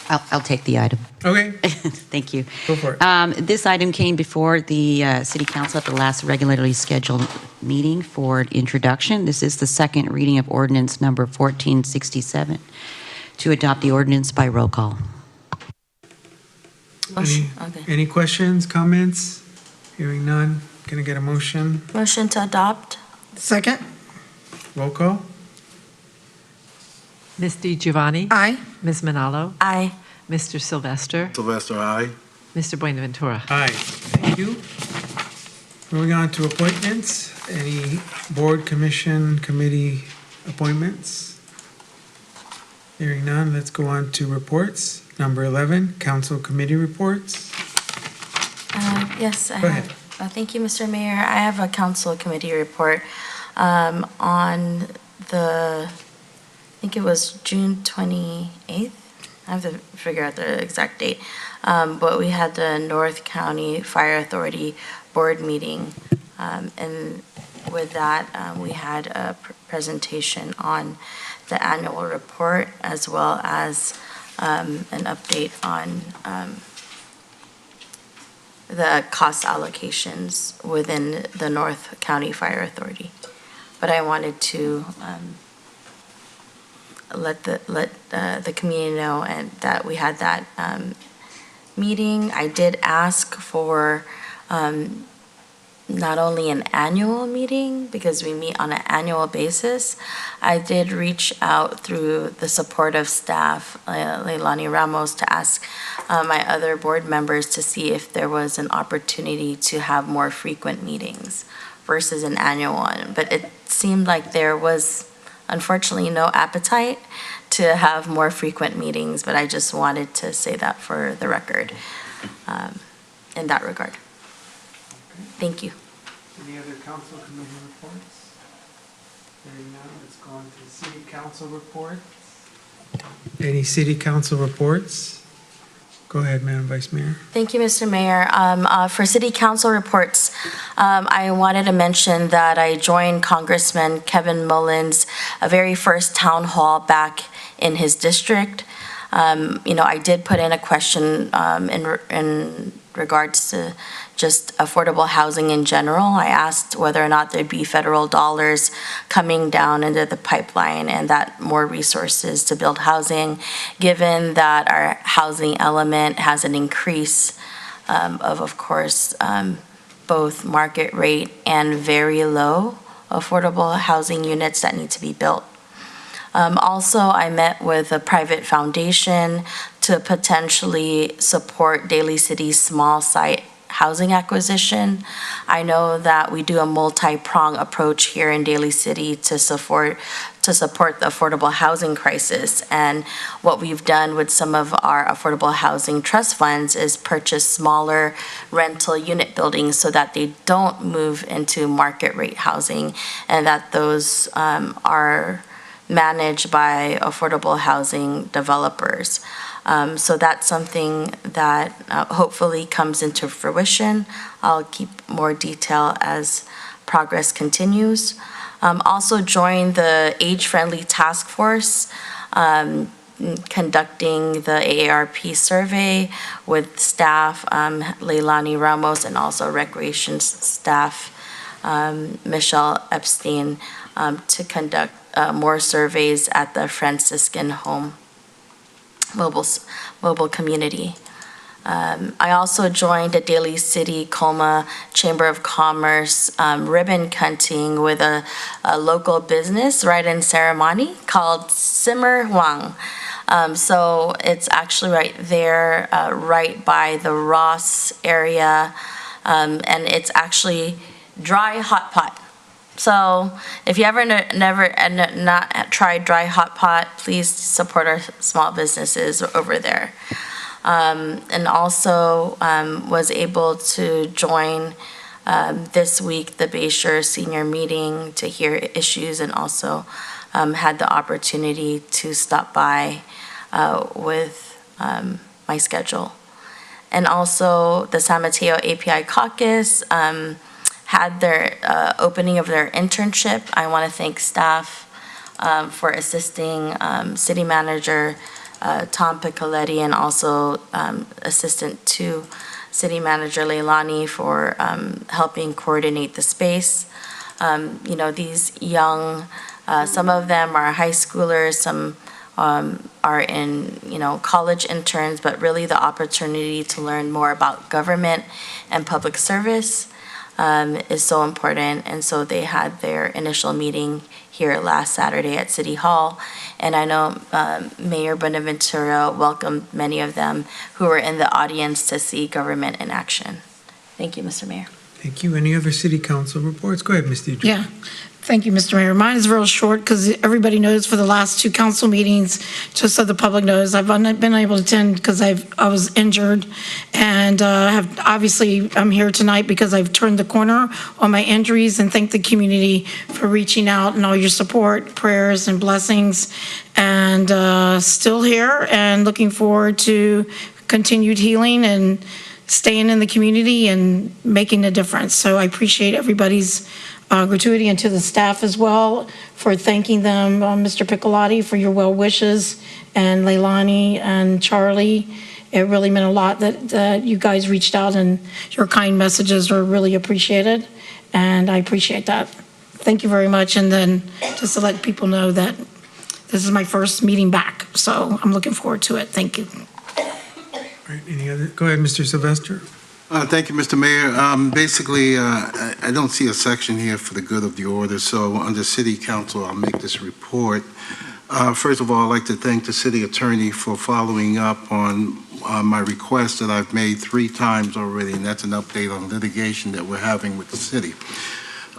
I'll take the item. Okay, Thank you. go for it. This item came before the City Council at the last regularly scheduled meeting for introduction. This is the second reading of ordinance number 1467 to adopt the ordinance by roll call. Any questions, comments? Hearing none. Can I get a motion? Motion to adopt? Second? Roll call? Ms. DiGiovanni? Aye. Ms. Manalo? Aye. Mr. Sylvester? Sylvester, aye. Mr. Buenaventura? Aye. Thank you. Moving on to appointments. Any board, commission, committee appointments? Hearing none, let's go on to reports. Number 11, council committee reports. Yes, I Go have. ahead. Thank you, Mr. Mayor. I have a council committee report on the, I think it was June 28th. I have to figure out the exact date. But we had the North County Fire Authority Board meeting. And with that, we had a presentation on the annual report as well as an update on the cost allocations within the North County Fire Authority. But I wanted to let the community know and that we had that meeting. I did ask for not only an annual meeting, because we meet on an annual basis. I did reach out through the support of staff, Leilani Ramos, to ask my other board members to see if there was an opportunity to have more frequent meetings versus an annual one. But it seemed like there was unfortunately no appetite to have more frequent meetings, but I just wanted to say that for the record in that regard. Thank you. Any other council committee reports? Hearing none, let's go on to city council reports. Any city council reports? Go ahead, Madam Vice Mayor. Thank you, Mr. Mayor. For city council reports, I wanted to mention that I joined Congressman Kevin Mullins' very first town hall back in his district. I did put in a question in regards to just affordable housing in general. I asked whether or not there'd be federal dollars coming down into the pipeline and that more resources to build housing, given that our housing element has an increase of course, both market rate and very low affordable housing units that need to be built. Also, I met with a private foundation to potentially support Daly City's small site housing acquisition. I know that we do a multi-prong approach here in Daly City to support the affordable housing crisis. And what we've done with some of our affordable housing trust funds is purchase smaller rental unit buildings so that they don't move into market rate housing and that those are managed by affordable housing developers. So that's something that hopefully comes into fruition. I'll keep more detail as progress continues. Also joined the age-friendly task force, conducting the AARP survey with staff, Leilani Ramos, and also recreation staff, Michelle Epstein, to conduct more surveys at the Franciscan Home mobile community. I also joined a Daly City Colma Chamber of Commerce ribbon cutting with a local business right in Ceremony called Simmer Wang. So it's actually right there, right by the Ross area, and it's actually dry hot pot. So if you ever not tried dry hot pot, please support our small businesses over there. And also was able to join this week the Bayshore Senior Meeting to hear issues, and also had the opportunity to stop by with my schedule. And also the San Mateo API Caucus had their opening of their internship. I want to thank staff for assisting City Manager Tom Piccoletti, and also Assistant to City Manager Leilani for helping coordinate the space. These young, some of them are high schoolers, some are in, college interns, but really the opportunity to learn more about government and public service is so important. And so they had their initial meeting here last Saturday at City Hall. And I know Mayor Bonaventura welcomed many of them who were in the audience to see government in action. Thank you, Mr. Mayor. Thank you. Any other city council reports? Go ahead, Ms. Deidre. Yeah. Thank you, Mr. Mayor. Mine is real short because everybody knows for the last two council meetings, just so the public knows, I've not been able to attend because I was injured, and I'm here tonight because I've turned the corner on my injuries, and thank the community for reaching out and all your support, prayers, and blessings. And still here and looking forward to continued healing and staying in the community and making a difference. So I appreciate everybody's gratuity, and to the staff as well for thanking them, Mr. Piccoletti, for your well wishes, and Leilani and Charlie. It really meant a lot that you guys reached out, and your kind messages were really appreciated, and I appreciate that. Thank you very much. And then just to let people know that this is my first meeting back, so I'm looking forward to it. Thank you. All right, any other? Go ahead, Mr. Sylvester. Thank you, Mr. Mayor. Basically, I don't see a section here for the good of the order, so under City Council, I'll make this report. First of all, I'd like to thank the City Attorney for following up on my request that I've made 3 times already, and that's an update on litigation that we're having with the city.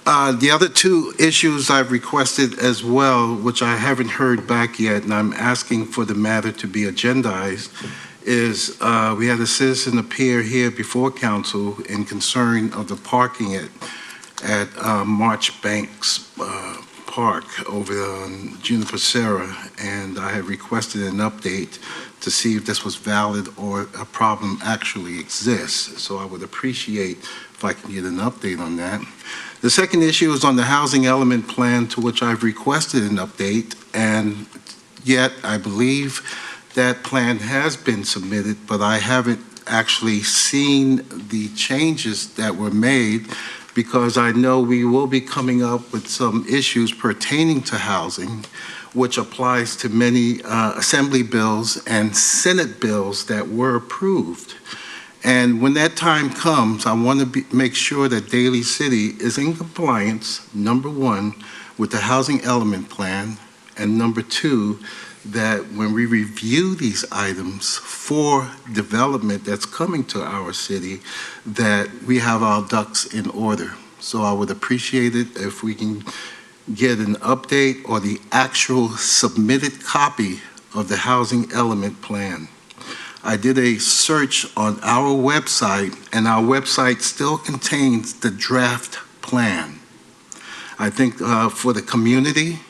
The other 2 issues I've requested as well, which I haven't heard back yet, and I'm asking for the matter to be agendized, is we had a citizen appear here before council in concern of the parking at March Banks Park over on Juniper Serra, and I had requested an update to see if this was valid or a problem actually exists. So I would appreciate if I can get an update on that. The second issue is on the housing element plan, to which I've requested an update, and yet I believe that plan has been submitted, but I haven't actually seen the changes that were made, because I know we will be coming up with some issues pertaining to housing, which applies to many Assembly bills and Senate bills that were approved. And when that time comes, I want to make sure that Daly City is in compliance, number 1, with the housing element plan, and number 2, that when we review these items for development that's coming to our city, that we have our ducks in order. So I would appreciate it if we can get an update or the actual submitted copy of the housing element plan. I did a search on our website, and our website still contains the draft plan. I think for the community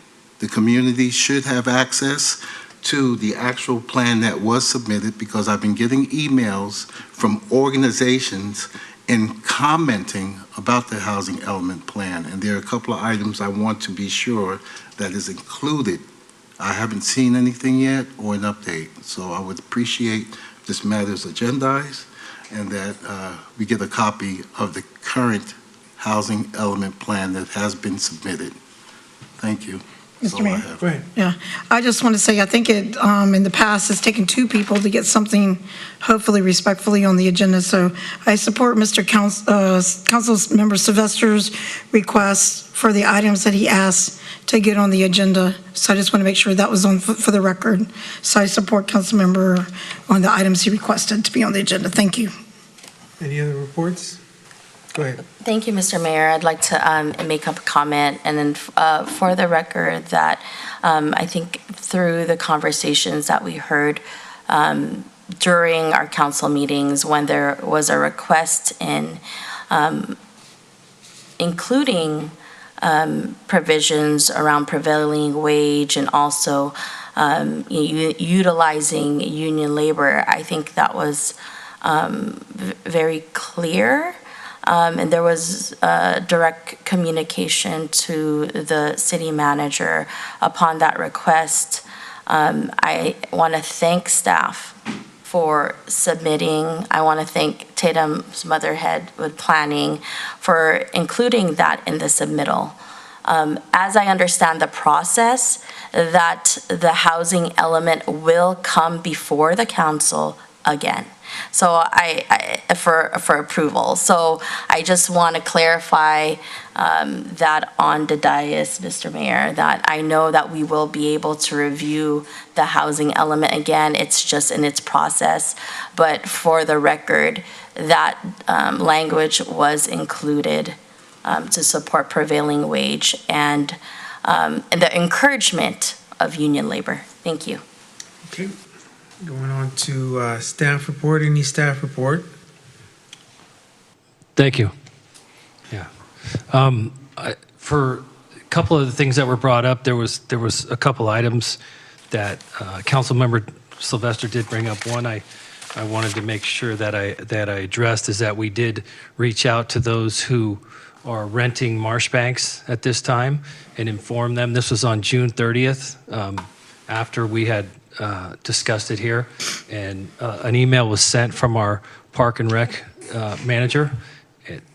should have access to the actual plan that was submitted, because I've been getting emails from organizations in commenting about the housing element plan, and there are a couple of items I want to be sure that is included. I haven't seen anything yet or an update, so I would appreciate if this matter is agendized and that we get a copy of the current housing element plan that has been submitted. Thank you. Mr. Mayor. Go ahead. Yeah, I just want to say, I think it, in the past, it's taken 2 people to get something hopefully respectfully on the agenda. So I support Mr. Council Member Sylvester's request for the items that he asked to get on the agenda. So I just want to make sure that was on for the record. So I support Council Member on the items he requested to be on the agenda. Thank you. Any other reports? Go ahead. Thank you, Mr. Mayor. I'd like to make up a comment, and then for the record that I think through the conversations that we heard during our council meetings, when there was a request in including provisions around prevailing wage and also utilizing union labor, I think that was very clear. And there was direct communication to the city manager upon that request I want to thank staff for submitting. I want to thank Tatum's Motherhead with planning for including that in the submittal. As I understand the process, that the housing element will come before the council again. So for approval. So I just want to clarify that on the dais, Mr. Mayor, that I know that we will be able to review the housing element again. It's just in its process. But for the record, that language was included to support prevailing wage and the encouragement of union labor. Thank you. Okay. Going on to staff report. Any staff report? Thank you. Yeah. For a couple of the things that were brought up, there was a couple items that Councilmember Sylvester did bring up. One I wanted to make sure that I addressed is that we did reach out to those who are renting Marshbanks at this time and inform them. This was on June 30th, after we had discussed it here, and an email was sent from our Park and Rec manager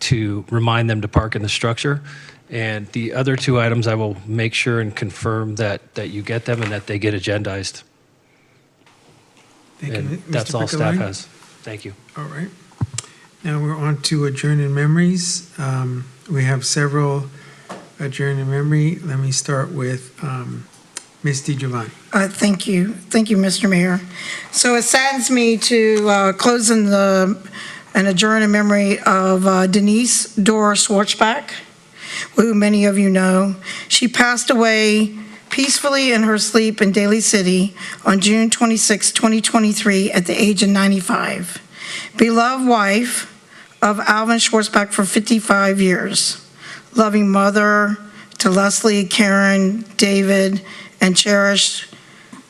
to remind them to park in the structure. And the other two items, I will make sure and confirm that you get them and that they get agendized. Thank you, And Mr. that's all staff Piccolo. has. Thank you. All right. Now we're on to adjourned memories. We have several adjourned memory. Let me start with Ms. DiGiovanni. Thank you. Thank you, Mr. Mayor. So it saddens me to close in and adjourn in memory of Denise Dora Schwartzbach, who many of you know. She passed away peacefully in her sleep in Daly City on June 26, 2023, at the age of 95. Beloved wife of Alvin Schwartzbach for 55 years. Loving mother to Leslie, Karen, David, and cherished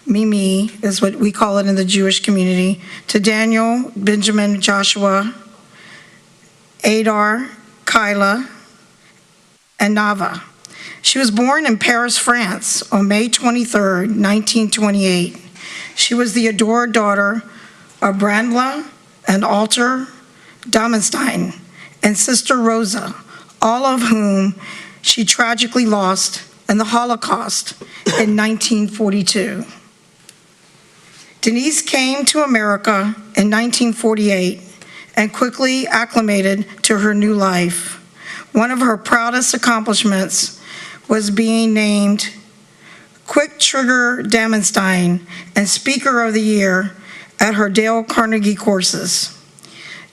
Mimi is what we call it in the Jewish community, to Daniel, Benjamin, Joshua, Adar, Kyla, and Nava. She was born in Paris, France on May 23, 1928. She was the adored daughter of Brandla and Alter Damenstein and Sister Rosa, all of whom she tragically lost in the Holocaust in 1942. Denise came to America in 1948 and quickly acclimated to her new life. One of her proudest accomplishments was being named Quick Trigger Damenstein and Speaker of the Year at her Dale Carnegie courses.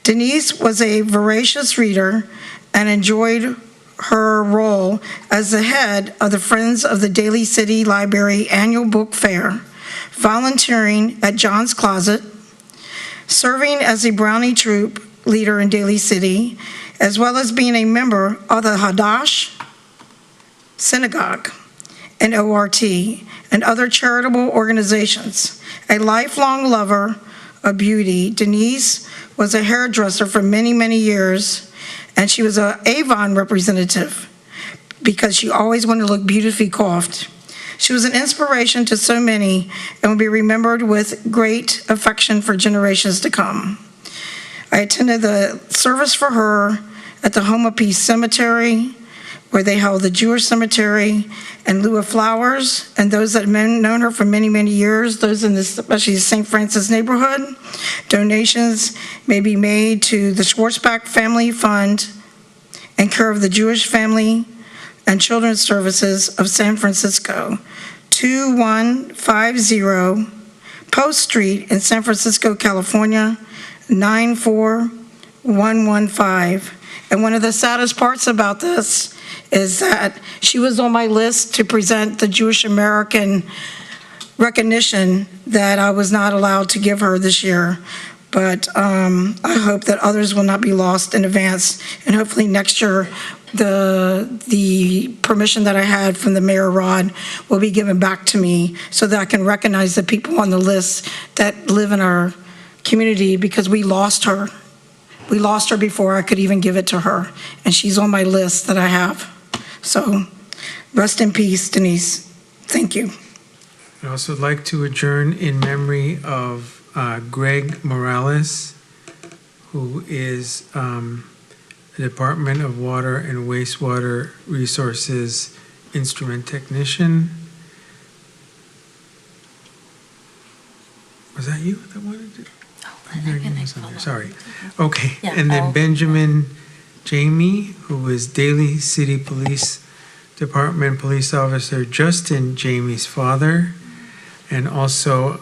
Denise was a voracious reader and enjoyed her role as the head of the Friends of the Daly City Library Annual Book Fair, volunteering at John's Closet, serving as a Brownie Troop leader in Daly City, as well as being a member of the Hadash Synagogue and ORT and other charitable organizations. A lifelong lover of beauty, Denise was a hairdresser for many, many years, and she was an Avon representative because she always wanted to look beautifully coiffed. She was an inspiration to so many and will be remembered with great affection for generations to come. I attended the service for her at the Home of Peace Cemetery, where they held the Jewish cemetery in lieu of flowers, and those that have known her for many, many years, those in this, especially the St. Francis neighborhood, donations may be made to the Schwartzbach Family Fund in care of the Jewish Family and Children's Services of San Francisco, 2150 Post Street in San Francisco, California, 94115. And one of the saddest parts about this is that she was on my list to present the Jewish American recognition that I was not allowed to give her this year. But I hope that others will not be lost in advance, and hopefully next year the permission that I had from the Mayor Rod will be given back to me so that I can recognize the people on the list that live in our community, because we lost her. We lost her before I could even give it to her, and she's on my list that I have. So rest in peace, Denise. Thank you. I'd also like to adjourn in memory of Greg Morales, who is the Department of Water and Wastewater Resources Instrument Technician. Was that you that wanted to? Sorry. Okay. Yeah, And then I'll- Benjamin Jamie, who is Daly City Police Department Police Officer Justin Jamie's father. And also,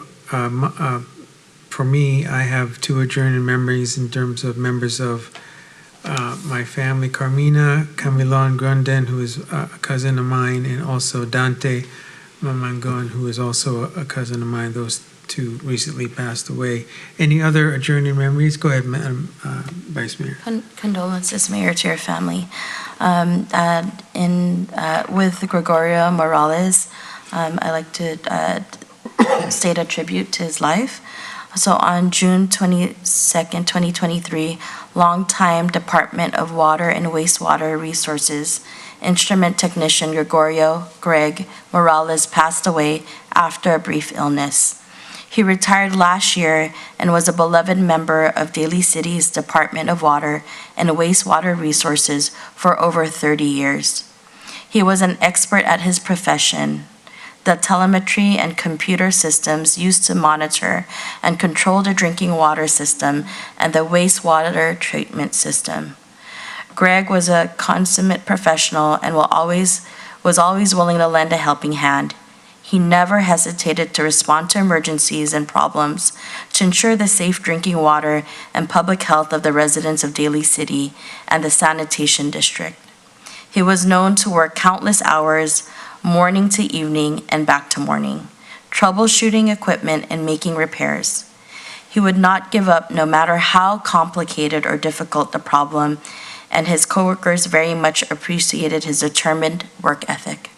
for me, I have two adjourned memories in terms of members of my family, Carmina Camilon Grunden, who is a cousin of mine, and also Dante Mamangon, who is also a cousin of mine. Those two recently passed away. Any other adjourning memories? Go ahead, Madam Vice Mayor. Condolences, Mayor, to your family. With Gregorio Morales, I like to state a tribute to his life. So on June 22nd, 2023, longtime Department of Water and Wastewater Resources instrument technician Gregorio Greg Morales passed away after a brief illness. He retired last year and was a beloved member of Daly City's Department of Water and Wastewater Resources for over 30 years. He was an expert at his profession. The telemetry and computer systems used to monitor and control the drinking water system and the wastewater treatment system. Greg was a consummate professional and was always willing to lend a helping hand. He never hesitated to respond to emergencies and problems to ensure the safe drinking water and public health of the residents of Daly City and the sanitation district. He was known to work countless hours, morning to evening and back to morning, troubleshooting equipment and making repairs. He would not give up no matter how complicated or difficult the problem, and his coworkers very much appreciated his determined work ethic.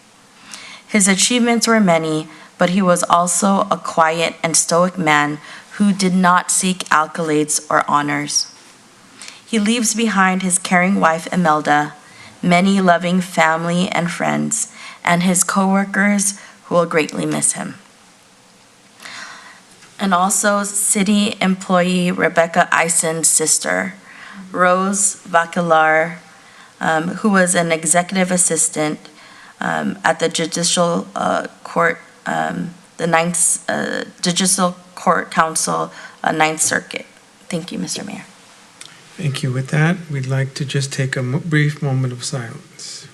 His achievements were many, but he was also a quiet and stoic man who did not seek accolades or honors. He leaves behind his caring wife, Imelda, many loving family and friends, and his coworkers who will greatly miss him. And also city employee Rebecca Ison's sister, Rose Vacalar, who was an executive assistant at the Judicial Court, the Ninth Judicial Court Council, Ninth Circuit. Thank you, Mr. Mayor. Thank you. With that, we'd like to just take a brief moment of silence.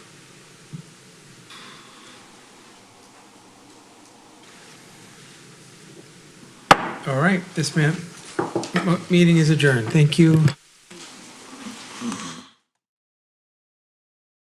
All right, this meeting is adjourned. Thank you.